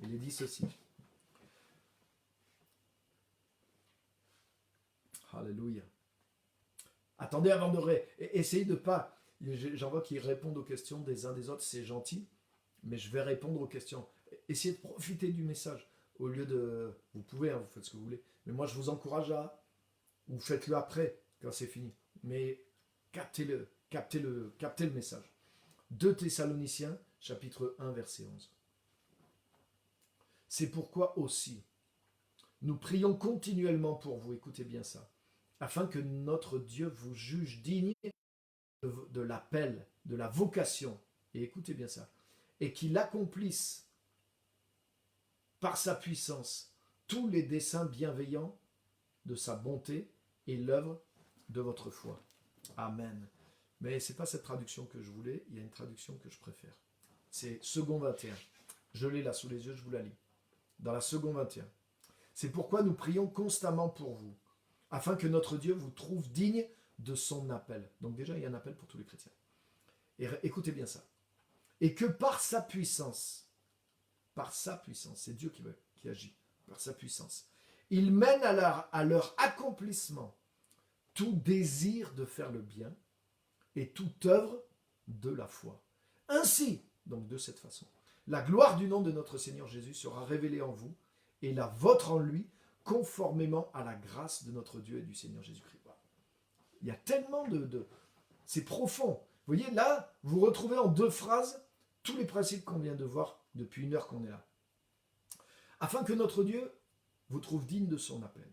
Il est dit ceci. Alléluia. Attendez avant de essayez de pas. J'en vois qui répondent aux questions des uns des autres, c'est gentil, mais je vais répondre aux questions. Essayez de profiter du message au lieu de. Vous pouvez, hein, vous faites ce que vous voulez, mais moi je vous encourage à. Vous faites-le après, quand c'est fini. Mais captez le message. 2 Thessaloniciens, chapitre 1, verset 11. C'est pourquoi aussi, nous prions continuellement pour vous, écoutez bien ça, afin que notre Dieu vous juge digne de l'appel, de la vocation, et écoutez bien ça, et qu'il accomplisse par sa puissance tous les desseins bienveillants de sa bonté et l'œuvre de votre foi. Amen. Mais ce n'est pas cette traduction que je voulais, il y a une traduction que je préfère. C'est second 21. Je l'ai là sous les yeux, je vous la lis. Dans la second 21. C'est pourquoi nous prions constamment pour vous, afin que notre Dieu vous trouve digne de son appel. Donc déjà, il y a un appel pour tous les chrétiens. Et écoutez bien ça. Et que par sa puissance, c'est Dieu qui agit, par sa puissance, il mène à leur accomplissement tout désir de faire le bien et toute œuvre de la foi. Ainsi, donc de cette façon, la gloire du nom de notre Seigneur Jésus sera révélée en vous et la vôtre en lui, conformément à la grâce de notre Dieu et du Seigneur Jésus-Christ. Il y a tellement c'est profond. Vous voyez, là, vous retrouvez en 2 phrases tous les principes qu'on vient de voir depuis 1 heure qu'on est là. Afin que notre Dieu vous trouve digne de son appel.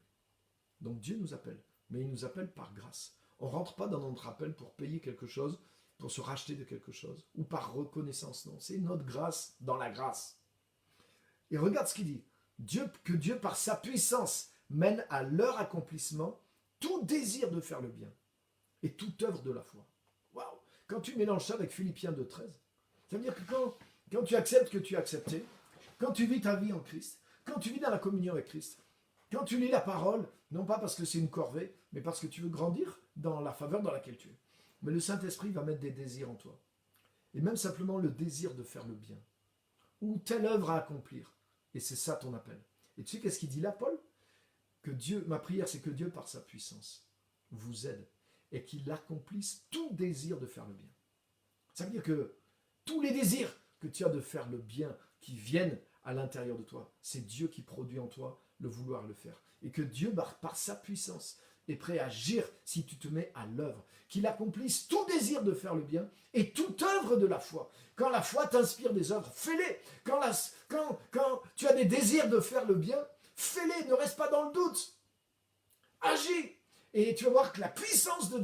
Donc Dieu nous appelle, mais il nous appelle par grâce. On ne rentre pas dans notre appel pour payer quelque chose, pour se racheter de quelque chose, ou par reconnaissance, non. C'est notre grâce dans la grâce. Et regarde ce qu'il dit. Que Dieu, par sa puissance, mène à leur accomplissement tout désir de faire le bien et toute œuvre de la foi. Waouh! Quand tu mélanges ça avec Philippiens 2,13, ça veut dire que quand tu acceptes que tu es accepté, quand tu vis ta vie en Christ, quand tu vis dans la communion avec Christ, quand tu lis la parole, non pas parce que c'est une corvée, mais parce que tu veux grandir dans la faveur dans laquelle tu es. Mais le Saint-Esprit va mettre des désirs en toi. Et même simplement le désir de faire le bien. Ou telle œuvre à accomplir. Et c'est ça ton appel. Et tu sais qu'est-ce qu'il dit là, Paul? Que Dieu, ma prière, c'est que Dieu, par sa puissance, vous aide et qu'il accomplisse tout désir de faire le bien. Ça veut dire que tous les désirs que tu as de faire le bien qui viennent à l'intérieur de toi, c'est Dieu qui produit en toi le vouloir le faire. Et que Dieu, par sa puissance, est prêt à agir si tu te mets à l'œuvre. Qu'il accomplisse tout désir de faire le bien et toute œuvre de la foi. Quand la foi t'inspire des œuvres, fais-les. Quand tu as des désirs de faire le bien, fais-les, ne reste pas dans le doute. Agis. Et tu vas voir que la puissance de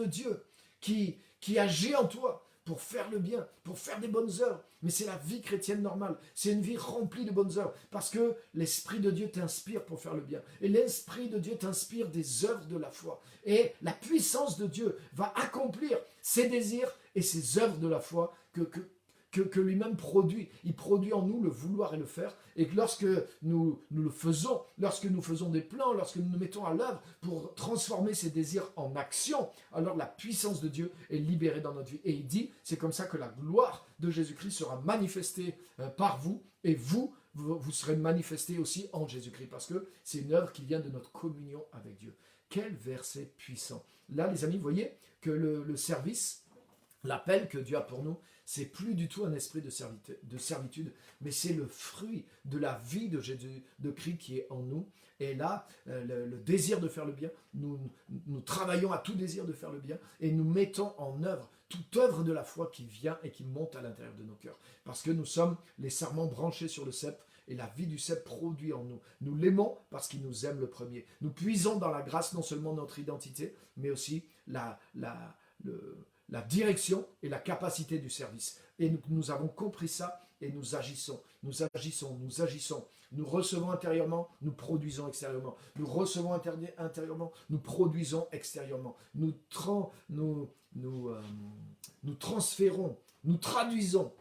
Dieu qui agit en toi pour faire le bien, pour faire des bonnes œuvres. Mais c'est la vie chrétienne normale. C'est une vie remplie de bonnes œuvres. Parce que l'Esprit de Dieu t'inspire pour faire le bien. Et l'Esprit de Dieu t'inspire des œuvres de la foi. Et la puissance de Dieu va accomplir ses désirs et ses œuvres de la foi que lui-même produit. Il produit en nous le vouloir et le faire. Et que lorsque nous le faisons, lorsque nous faisons des plans, lorsque nous nous mettons à l'œuvre pour transformer ces désirs en action, alors la puissance de Dieu est libérée dans notre vie. Et il dit, c'est comme ça que la gloire de Jésus-Christ sera manifestée par vous, et vous serez manifestés aussi en Jésus-Christ, parce que c'est une œuvre qui vient de notre communion avec Dieu. Quel verset puissant! Là, les amis, vous voyez que le service, l'appel que Dieu a pour nous, c'est plus du tout un esprit de servitude, mais c'est le fruit de la vie de Jésus, de Christ qui est en nous. Et là, le désir de faire le bien, nous travaillons à tout désir de faire le bien et nous mettons en œuvre toute œuvre de la foi qui vient et qui monte à l'intérieur de nos cœurs. Parce que nous sommes les sarments branchés sur le cep et la vie du cep produit en nous. Nous l'aimons parce qu'il nous aime le premier. Nous puisons dans la grâce non seulement notre identité, mais aussi la direction et la capacité du service. Et nous avons compris ça et nous agissons. Nous agissons, nous agissons. Nous recevons intérieurement, nous produisons extérieurement. Nous recevons intérieurement, nous produisons extérieurement. Nous transférons, nous traduisons.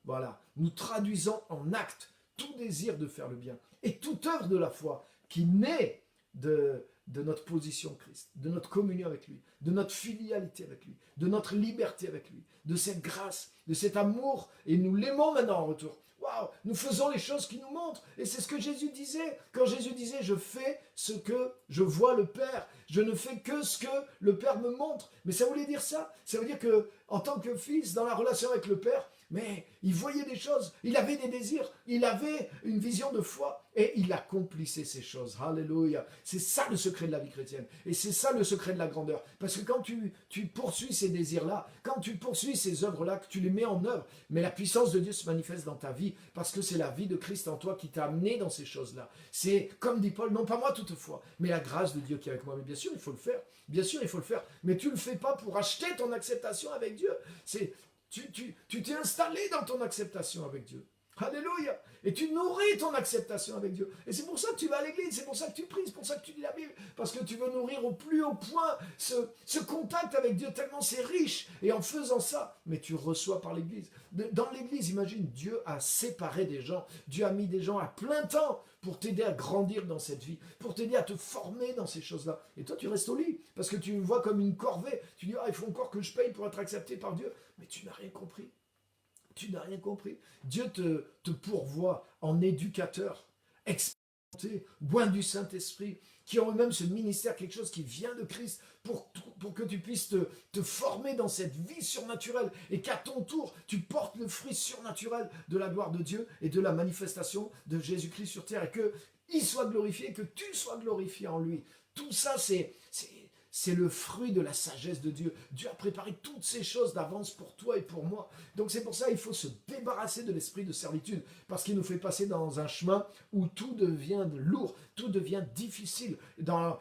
Voilà, nous traduisons en acte tout désir de faire le bien et toute œuvre de la foi qui naît de notre position en Christ, de notre communion avec lui, de notre filialité avec lui, de notre liberté avec lui, de cette grâce, de cet amour, et nous l'aimons maintenant en retour. Waouh, nous faisons les choses qui nous montrent, et c'est ce que Jésus disait. Quand Jésus disait, je fais ce que je vois le Père, je ne fais que ce que le Père me montre. Mais ça voulait dire ça. Ça veut dire que, en tant que fils, dans la relation avec le Père, mais il voyait des choses, il avait des désirs, il avait une vision de foi et il accomplissait ces choses. Alléluia. C'est ça le secret de la vie chrétienne et c'est ça le secret de la grandeur. Parce que quand tu poursuis ces désirs-là, quand tu poursuis ces œuvres-là, que tu les mets en œuvre, mais la puissance de Dieu se manifeste dans ta vie parce que c'est la vie de Christ en toi qui t'a amené dans ces choses-là. C'est comme dit Paul, non pas moi toutefois, mais la grâce de Dieu qui est avec moi. Mais bien sûr, il faut le faire. Bien sûr, il faut le faire. Mais tu ne le fais pas pour acheter ton acceptation avec Dieu. Tu t'es installé dans ton acceptation avec Dieu. Alléluia. Et tu nourris ton acceptation avec Dieu. Et c'est pour ça que tu vas à l'église, c'est pour ça que tu pries, c'est pour ça que tu lis la Bible. Parce que tu veux nourrir au plus haut point ce contact avec Dieu, tellement c'est riche. Et en faisant ça, mais tu reçois par l'église. Dans l'église, imagine, Dieu a séparé des gens. Dieu a mis des gens à plein temps pour t'aider à grandir dans cette vie, pour t'aider à te former dans ces choses-là. Et toi, tu restes au lit, parce que tu me vois comme une corvée. Tu dis, il faut encore que je paye pour être accepté par Dieu. Mais tu n'as rien compris. Tu n'as rien compris. Dieu te pourvoit en éducateur, expérimenté, loin du Saint-Esprit, qui ont eux-mêmes ce ministère, quelque chose qui vient de Christ, pour que tu puisses te former dans cette vie surnaturelle et qu'à ton tour, tu portes le fruit surnaturel de la gloire de Dieu et de la manifestation de Jésus-Christ sur terre et qu'il soit glorifié, que tu sois glorifié en lui. Tout ça, c'est le fruit de la sagesse de Dieu. Dieu a préparé toutes ces choses d'avance pour toi et pour moi. Donc c'est pour ça qu'il faut se débarrasser de l'esprit de servitude, parce qu'il nous fait passer dans un chemin où tout devient lourd, tout devient difficile.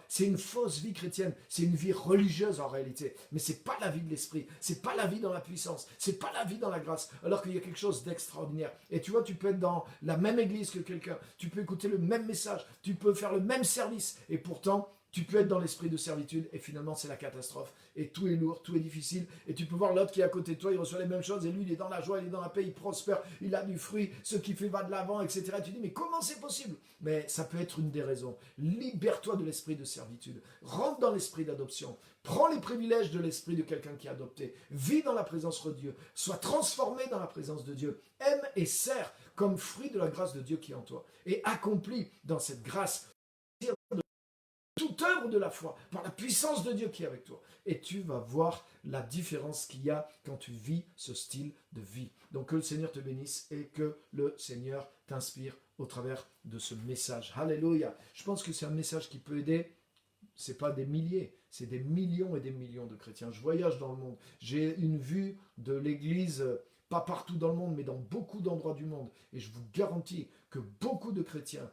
C'est une fausse vie chrétienne, c'est une vie religieuse en réalité. Mais c'est pas la vie de l'esprit, c'est pas la vie dans la puissance, c'est pas la vie dans la grâce, alors qu'il y a quelque chose d'extraordinaire. Et tu vois, tu peux être dans la même église que quelqu'un, tu peux écouter le même message, tu peux faire le même service, et pourtant, tu peux être dans l'esprit de servitude et finalement c'est la catastrophe et tout est lourd, tout est difficile et tu peux voir l'autre qui est à côté de toi, il reçoit les mêmes choses et lui il est dans la joie, il est dans la paix, il prospère, il a du fruit, ce qui fait va de l'avant, etc. Et tu dis mais comment c'est possible? Mais ça peut être une des raisons. Libère-toi de l'esprit de servitude, rentre dans l'esprit d'adoption, prends les privilèges de l'esprit de quelqu'un qui est adopté, vis dans la présence de Dieu, sois transformé dans la présence de Dieu, aime et sers comme fruit de la grâce de Dieu qui est en toi et accomplis dans cette grâce toute œuvre de la foi, par la puissance de Dieu qui est avec toi. Et tu vas voir la différence qu'il y a quand tu vis ce style de vie. Donc que le Seigneur te bénisse et que le Seigneur t'inspire au travers de ce message. Alléluia. Je pense que c'est un message qui peut aider, c'est pas des milliers, c'est des millions et des millions de chrétiens. Je voyage dans le monde, j'ai une vue de l'Église, pas partout dans le monde, mais dans beaucoup d'endroits du monde. Et je vous garantis que beaucoup de chrétiens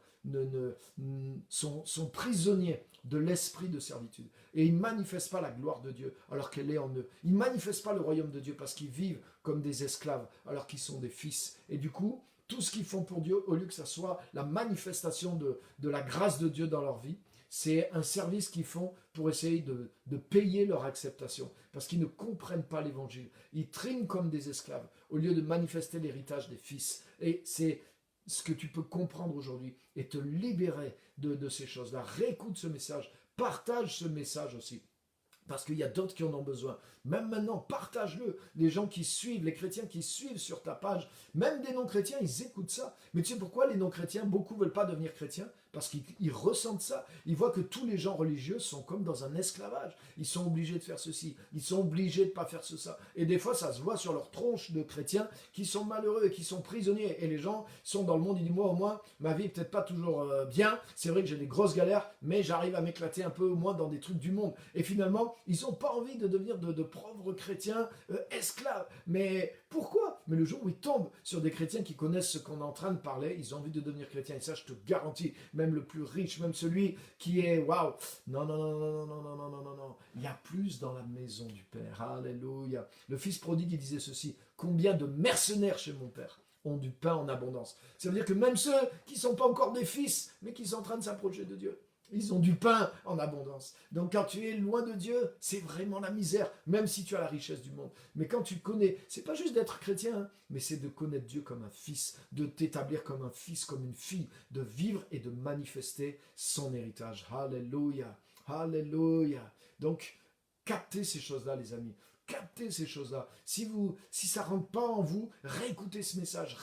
sont prisonniers de l'esprit de servitude. Et ils ne manifestent pas la gloire de Dieu alors qu'elle est en eux. Ils ne manifestent pas le royaume de Dieu parce qu'ils vivent comme des esclaves alors qu'ils sont des fils. Et du coup, tout ce qu'ils font pour Dieu, au lieu que ça soit la manifestation de la grâce de Dieu dans leur vie, c'est un service qu'ils font pour essayer de payer leur acceptation. Parce qu'ils ne comprennent pas l'évangile. Ils triment comme des esclaves au lieu de manifester l'héritage des fils. Et c'est ce que tu peux comprendre aujourd'hui et te libérer de ces choses-là. Réécoute ce message, partage ce message aussi. Parce qu'il y a d'autres qui en ont besoin. Même maintenant, partage-le. Les gens qui suivent, les chrétiens qui suivent sur ta page, même des non-chrétiens, ils écoutent ça. Mais tu sais pourquoi les non-chrétiens, beaucoup ne veulent pas devenir chrétiens? parce qu'ils ressentent ça. Ils voient que tous les gens religieux sont comme dans un esclavage. Ils sont obligés de faire ceci, ils sont obligés de ne pas faire ça. Et des fois, ça se voit sur leur tronche de chrétiens qui sont malheureux et qui sont prisonniers. Et les gens sont dans le monde, ils disent, moi au moins, ma vie n'est peut-être pas toujours bien. C'est vrai que j'ai des grosses galères, mais j'arrive à m'éclater un peu au moins dans des trucs du monde. Et finalement, ils n'ont pas envie de devenir de pauvres chrétiens esclaves. Mais pourquoi? Mais le jour où ils tombent sur des chrétiens qui connaissent ce qu'on est en train de parler, ils ont envie de devenir chrétiens. Et ça, je te garantis, même le plus riche, même celui qui est waouh, non, non, non, non, non, non, non, non, non, non. Il y a plus dans la maison du Père. Alléluia. Le fils prodigue, il disait ceci: combien de mercenaires chez mon Père ont du pain en abondance. Ça veut dire que même ceux qui ne sont pas encore des fils, mais qui sont en train de s'approcher de Dieu, ils ont du pain en abondance. Donc quand tu es loin de Dieu, c'est vraiment la misère, même si tu as la richesse du monde. Mais quand tu connais, c'est pas juste d'être chrétien, hein, mais c'est de connaître Dieu comme un fils, de t'établir comme un fils, comme une fille, de vivre et de manifester son héritage. Alléluia, alléluia. Donc, captez ces choses-là, les amis. Captez ces choses-là. Si ça ne rentre pas en vous, réécoutez ce message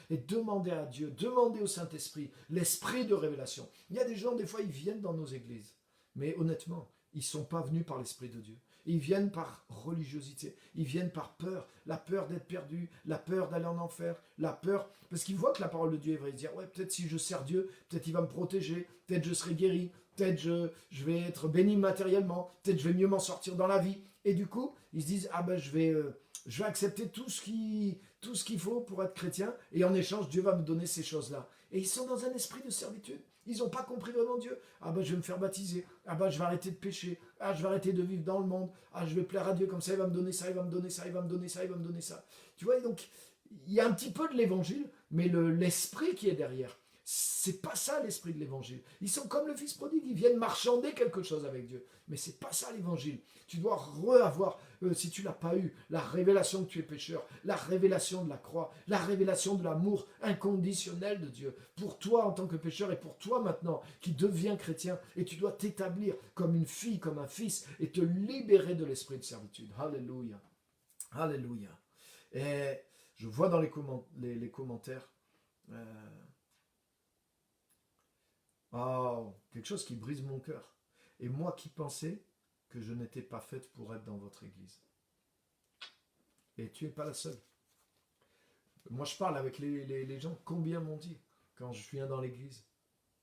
et demandez à Dieu, demandez au Saint-Esprit, l'esprit de révélation. Il y a des gens, des fois, ils viennent dans nos églises, mais honnêtement, ils ne sont pas venus par l'esprit de Dieu. Ils viennent par religiosité, ils viennent par peur, la peur d'être perdu, la peur d'aller en enfer, la peur, parce qu'ils voient que la parole de Dieu est vraie, ils se disent, ouais, peut-être si je sers Dieu, peut-être il va me protéger, peut-être je serai guéri, peut-être je vais être béni matériellement, peut-être je vais mieux m'en sortir dans la vie. Et du coup, ils se disent, ah ben je vais accepter tout ce qu'il faut pour être chrétien, et en échange, Dieu va me donner ces choses-là. Et ils sont dans un esprit de servitude. Ils n'ont pas compris vraiment Dieu. Ah ben je vais me faire baptiser. Ah ben je vais arrêter de pécher. Ah je vais arrêter de vivre dans le monde. Ah je vais plaire à Dieu, comme ça il va me donner ça, il va me donner ça, il va me donner ça, il va me donner ça. Tu vois, donc il y a un petit peu de l'évangile, mais l'esprit qui est derrière, c'est pas ça l'esprit de l'évangile. Ils sont comme le fils prodigue, ils viennent marchander quelque chose avec Dieu. Mais c'est pas ça l'évangile. Tu dois avoir, si tu l'as pas eu, la révélation que tu es pécheur, la révélation de la croix, la révélation de l'amour inconditionnel de Dieu pour toi en tant que pécheur et pour toi maintenant qui deviens chrétien. Et tu dois t'établir comme une fille, comme un fils et te libérer de l'esprit de servitude. Alléluia. Alléluia. Et je vois dans les commentaires oh, quelque chose qui brise mon cœur. Et moi qui pensais que je n'étais pas faite pour être dans votre église. Et tu n'es pas la seule. Moi je parle avec les gens, combien m'ont dit, quand je viens dans l'église,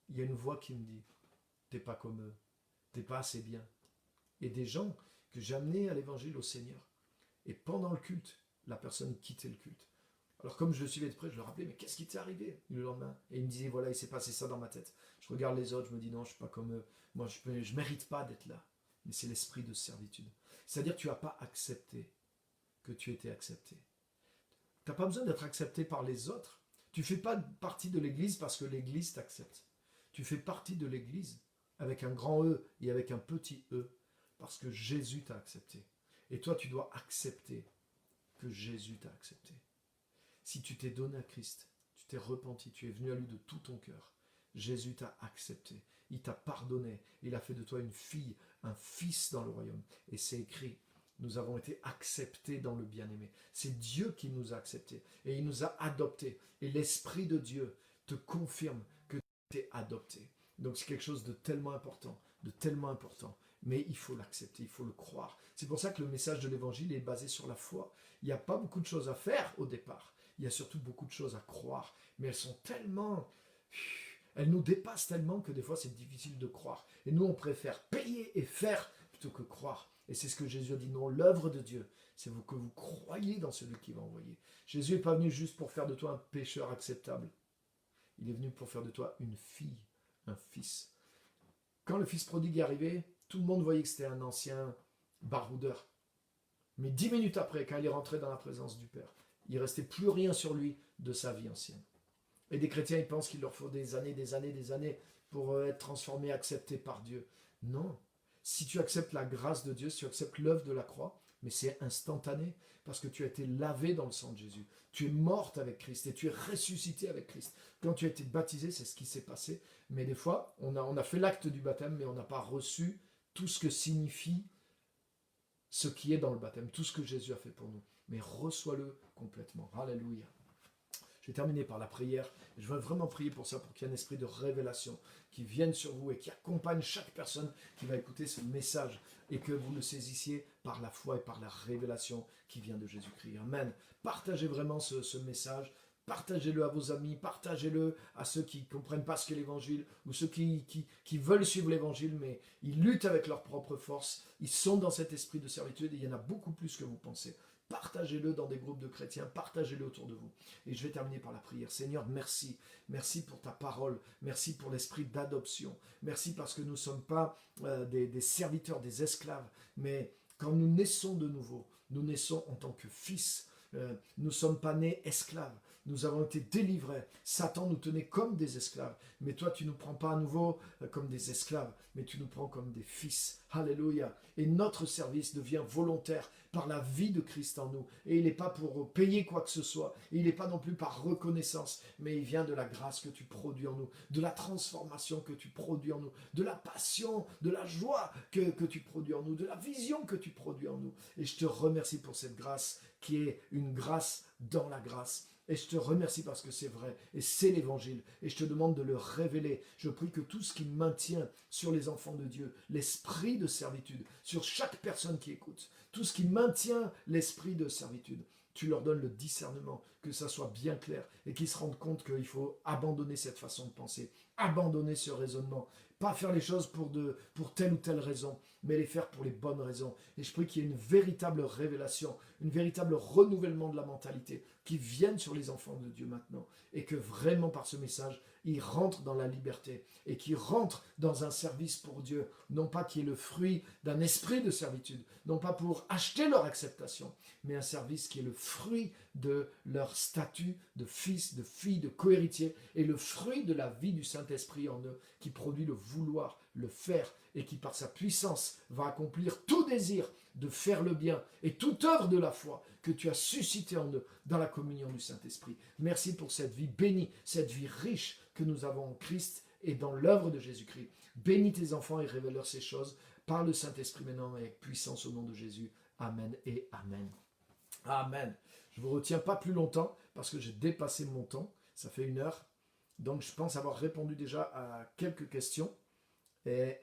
il y a une voix qui me dit, t'es pas comme eux, t'es pas assez bien. Et des gens que j'ai amenés à l'évangile au Seigneur. Et pendant le culte, la personne quittait le culte. Alors comme je le suivais de près, je le rappelais, mais qu'est-ce qui t'est arrivé le lendemain? Et il me disait, voilà, il s'est passé ça dans ma tête. Je regarde les autres, je me dis, non, je ne suis pas comme eux. Moi, je ne mérite pas d'être là. Mais c'est l'esprit de servitude. C'est-à-dire que tu n'as pas accepté que tu étais accepté. Tu n'as pas besoin d'être accepté par les autres. Tu ne fais pas partie de l'église parce que l'église t'accepte. Tu fais partie de l'église avec un grand E et avec un petit E parce que Jésus t'a accepté. Et toi, tu dois accepter que Jésus t'a accepté. Si tu t'es donné à Christ, tu t'es repenti, tu es venu à lui de tout ton cœur, Jésus t'a accepté, il t'a pardonné, il a fait de toi une fille, un fils dans le royaume. Et c'est écrit, nous avons été acceptés dans le bien-aimé. C'est Dieu qui nous a acceptés et il nous a adoptés. Et l'Esprit de Dieu te confirme que tu es adopté. Donc c'est quelque chose de tellement important, mais il faut l'accepter, il faut le croire. C'est pour ça que le message de l'Évangile est basé sur la foi. Il n'y a pas beaucoup de choses à faire au départ. Il y a surtout beaucoup de choses à croire, mais elles sont tellement... Elles nous dépassent tellement que des fois c'est difficile de croire. Et nous on préfère payer et faire plutôt que croire. Et c'est ce que Jésus a dit, non, l'œuvre de Dieu, c'est que vous croyez dans celui qui va envoyer. Jésus n'est pas venu juste pour faire de toi un pécheur acceptable. Il est venu pour faire de toi une fille, un fils. Quand le fils prodigue est arrivé, tout le monde voyait que c'était un ancien baroudeur. Mais 10 minutes après, quand il est rentré dans la présence du Père, il ne restait plus rien sur lui de sa vie ancienne. Et des chrétiens, ils pensent qu'il leur faut des années pour être transformés, acceptés par Dieu. Non. Si tu acceptes la grâce de Dieu, si tu acceptes l'œuvre de la croix, mais c'est instantané, parce que tu as été lavé dans le sang de Jésus. Tu es morte avec Christ et tu es ressuscité avec Christ. Quand tu as été baptisé, c'est ce qui s'est passé. Mais des fois, on a fait l'acte du baptême, mais on n'a pas reçu tout ce que signifie ce qui est dans le baptême, tout ce que Jésus a fait pour nous. Mais reçois-le complètement. Alléluia. Je vais terminer par la prière. Je veux vraiment prier pour ça, pour qu'il y ait un esprit de révélation qui vienne sur vous et qui accompagne chaque personne qui va écouter ce message et que vous le saisissiez par la foi et par la révélation qui vient de Jésus-Christ. Amen. Partagez vraiment ce message. Partagez-le à vos amis, partagez-le à ceux qui ne comprennent pas ce qu'est l'évangile ou ceux qui veulent suivre l'évangile, mais ils luttent avec leur propre force. Ils sont dans cet esprit de servitude et il y en a beaucoup plus que vous pensez. Partagez-le dans des groupes de chrétiens, partagez-le autour de vous. Et je vais terminer par la prière. Seigneur, merci. Merci pour ta parole. Merci pour l'esprit d'adoption. Merci parce que nous ne sommes pas des serviteurs, des esclaves, mais quand nous naissons de nouveau, nous naissons en tant que fils. Nous ne sommes pas nés esclaves. Nous avons été délivrés. Satan nous tenait comme des esclaves. Mais toi, tu ne nous prends pas à nouveau comme des esclaves, mais tu nous prends comme des fils. Alléluia. Et notre service devient volontaire par la vie de Christ en nous. Et il n'est pas pour payer quoi que ce soit. Il n'est pas non plus par reconnaissance, mais il vient de la grâce que tu produis en nous, de la transformation que tu produis en nous, de la passion, de la joie que tu produis en nous, de la vision que tu produis en nous. Et je te remercie pour cette grâce qui est une grâce dans la grâce. Et je te remercie parce que c'est vrai, et c'est l'évangile, et je te demande de le révéler. Je prie que tout ce qui maintient sur les enfants de Dieu l'esprit de servitude, sur chaque personne qui écoute, tout ce qui maintient l'esprit de servitude, tu leur donnes le discernement, que ça soit bien clair, et qu'ils se rendent compte qu'il faut abandonner cette façon de penser, abandonner ce raisonnement, pas faire les choses pour telle ou telle raison, mais les faire pour les bonnes raisons. Et je prie qu'il y ait une véritable révélation, une véritable renouvellement de la mentalité qui vienne sur les enfants de Dieu maintenant, et que vraiment par ce message, ils rentrent dans la liberté et qu'ils rentrent dans un service pour Dieu, non pas qui est le fruit d'un esprit de servitude, non pas pour acheter leur acceptation, mais un service qui est le fruit de leur statut de fils, de fille, de cohéritier, et le fruit de la vie du Saint-Esprit en eux, qui produit le vouloir, le faire, et qui par sa puissance va accomplir tout désir de faire le bien et toute œuvre de la foi que tu as suscité en eux dans la communion du Saint-Esprit. Merci pour cette vie bénie, cette vie riche que nous avons en Christ et dans l'œuvre de Jésus-Christ. Bénis tes enfants et révèle-leur ces choses par le Saint-Esprit maintenant et avec puissance au nom de Jésus. Amen et Amen. Amen. Je ne vous retiens pas plus longtemps parce que j'ai dépassé mon temps. Ça fait 1 heure. Donc je pense avoir répondu déjà à quelques questions. Et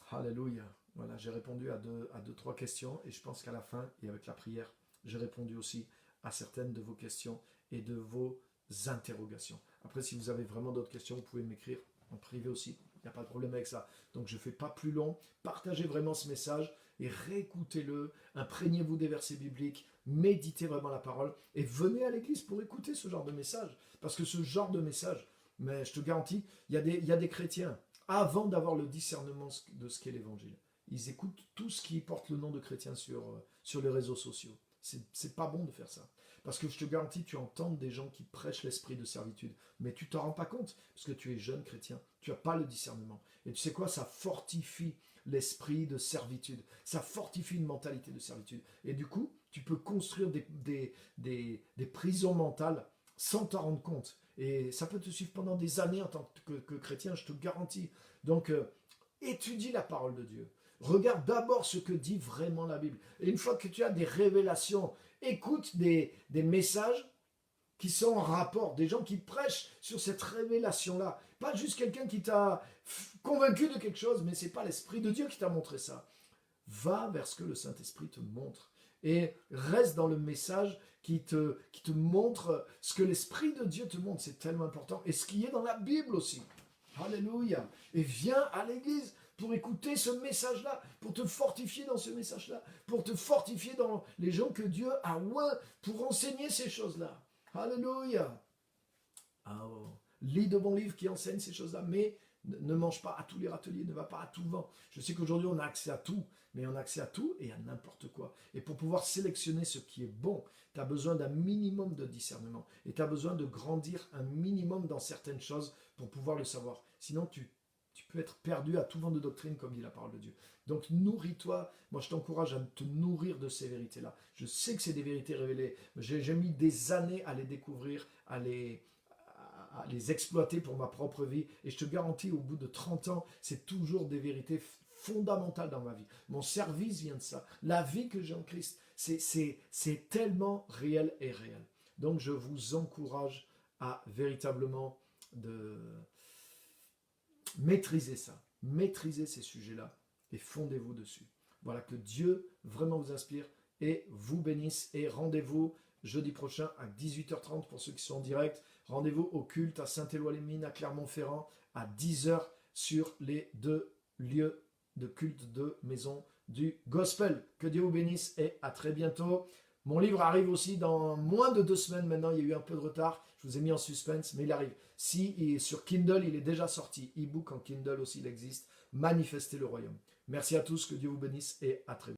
alléluia. Voilà, j'ai répondu à deux, trois questions et je pense qu'à la fin et avec la prière, j'ai répondu aussi à certaines de vos questions et de vos interrogations. Après, si vous avez vraiment d'autres questions, vous pouvez m'écrire en privé aussi. Il n'y a pas de problème avec ça. Donc, je ne fais pas plus long. Partagez vraiment ce message et réécoutez-le. Imprégnez-vous des versets bibliques. Méditez vraiment la parole et venez à l'église pour écouter ce genre de message. Parce que ce genre de message, mais je te garantis, il y a des chrétiens, avant d'avoir le discernement de ce qu'est l'évangile, ils écoutent tout ce qui porte le nom de chrétien sur les réseaux sociaux. C'est pas bon de faire ça. Parce que je te garantis, tu entends des gens qui prêchent l'esprit de servitude, mais tu t'en rends pas compte, parce que tu es jeune chrétien, tu n'as pas le discernement. Et tu sais quoi, ça fortifie l'esprit de servitude, ça fortifie une mentalité de servitude. Et du coup, tu peux construire des prisons mentales sans t'en rendre compte. Et ça peut te suivre pendant des années en tant que chrétien, je te garantis. Donc, étudie la parole de Dieu. Regarde d'abord ce que dit vraiment la Bible. Et une fois que tu as des révélations, écoute des messages qui sont en rapport, des gens qui prêchent sur cette révélation-là. Pas juste quelqu'un qui t'a convaincu de quelque chose, mais ce n'est pas l'Esprit de Dieu qui t'a montré ça. Va vers ce que le Saint-Esprit te montre. Et reste dans le message qui te montre ce que l'Esprit de Dieu te montre. C'est tellement important. Et ce qui est dans la Bible aussi. Alléluia. Et viens à l'église pour écouter ce message-là, pour te fortifier dans ce message-là, pour te fortifier dans les gens que Dieu a oint pour enseigner ces choses-là. Alléluia. Oh. Lis de bons livres qui enseignent ces choses-là, mais ne mange pas à tous les râteliers, ne va pas à tout vent. Je sais qu'aujourd'hui on a accès à tout, mais on a accès à tout et à n'importe quoi. Et pour pouvoir sélectionner ce qui est bon, tu as besoin d'un minimum de discernement. Et tu as besoin de grandir un minimum dans certaines choses pour pouvoir le savoir. Sinon, tu peux être perdu à tout vent de doctrine, comme dit la parole de Dieu. Donc, nourris-toi. Moi, je t'encourage à te nourrir de ces vérités-là. Je sais que c'est des vérités révélées. J'ai mis des années à les découvrir, à les exploiter pour ma propre vie. Et je te garantis, au bout de 30 ans, c'est toujours des vérités fondamentales dans ma vie. Mon service vient de ça. La vie que j'ai en Christ, c'est tellement réel et réel. Donc je vous encourage à véritablement de maîtriser ça, maîtriser ces sujets-là et fondez-vous dessus. Voilà, que Dieu vraiment vous inspire et vous bénisse. Et rendez-vous jeudi prochain à 18h30 pour ceux qui sont en direct. Rendez-vous au culte à Saint-Éloi-les-Mines, à Clermont-Ferrand, à 10h sur les 2 lieux de culte de Maison du Gospel. Que Dieu vous bénisse et à très bientôt. Mon livre arrive aussi dans moins de 2 semaines maintenant. Il y a eu un peu de retard. Je vous ai mis en suspense, mais il arrive. Sur Kindle, il est déjà sorti. E-book en Kindle aussi, il existe. Manifestez le royaume. Merci à tous. Que Dieu vous bénisse et à très bientôt.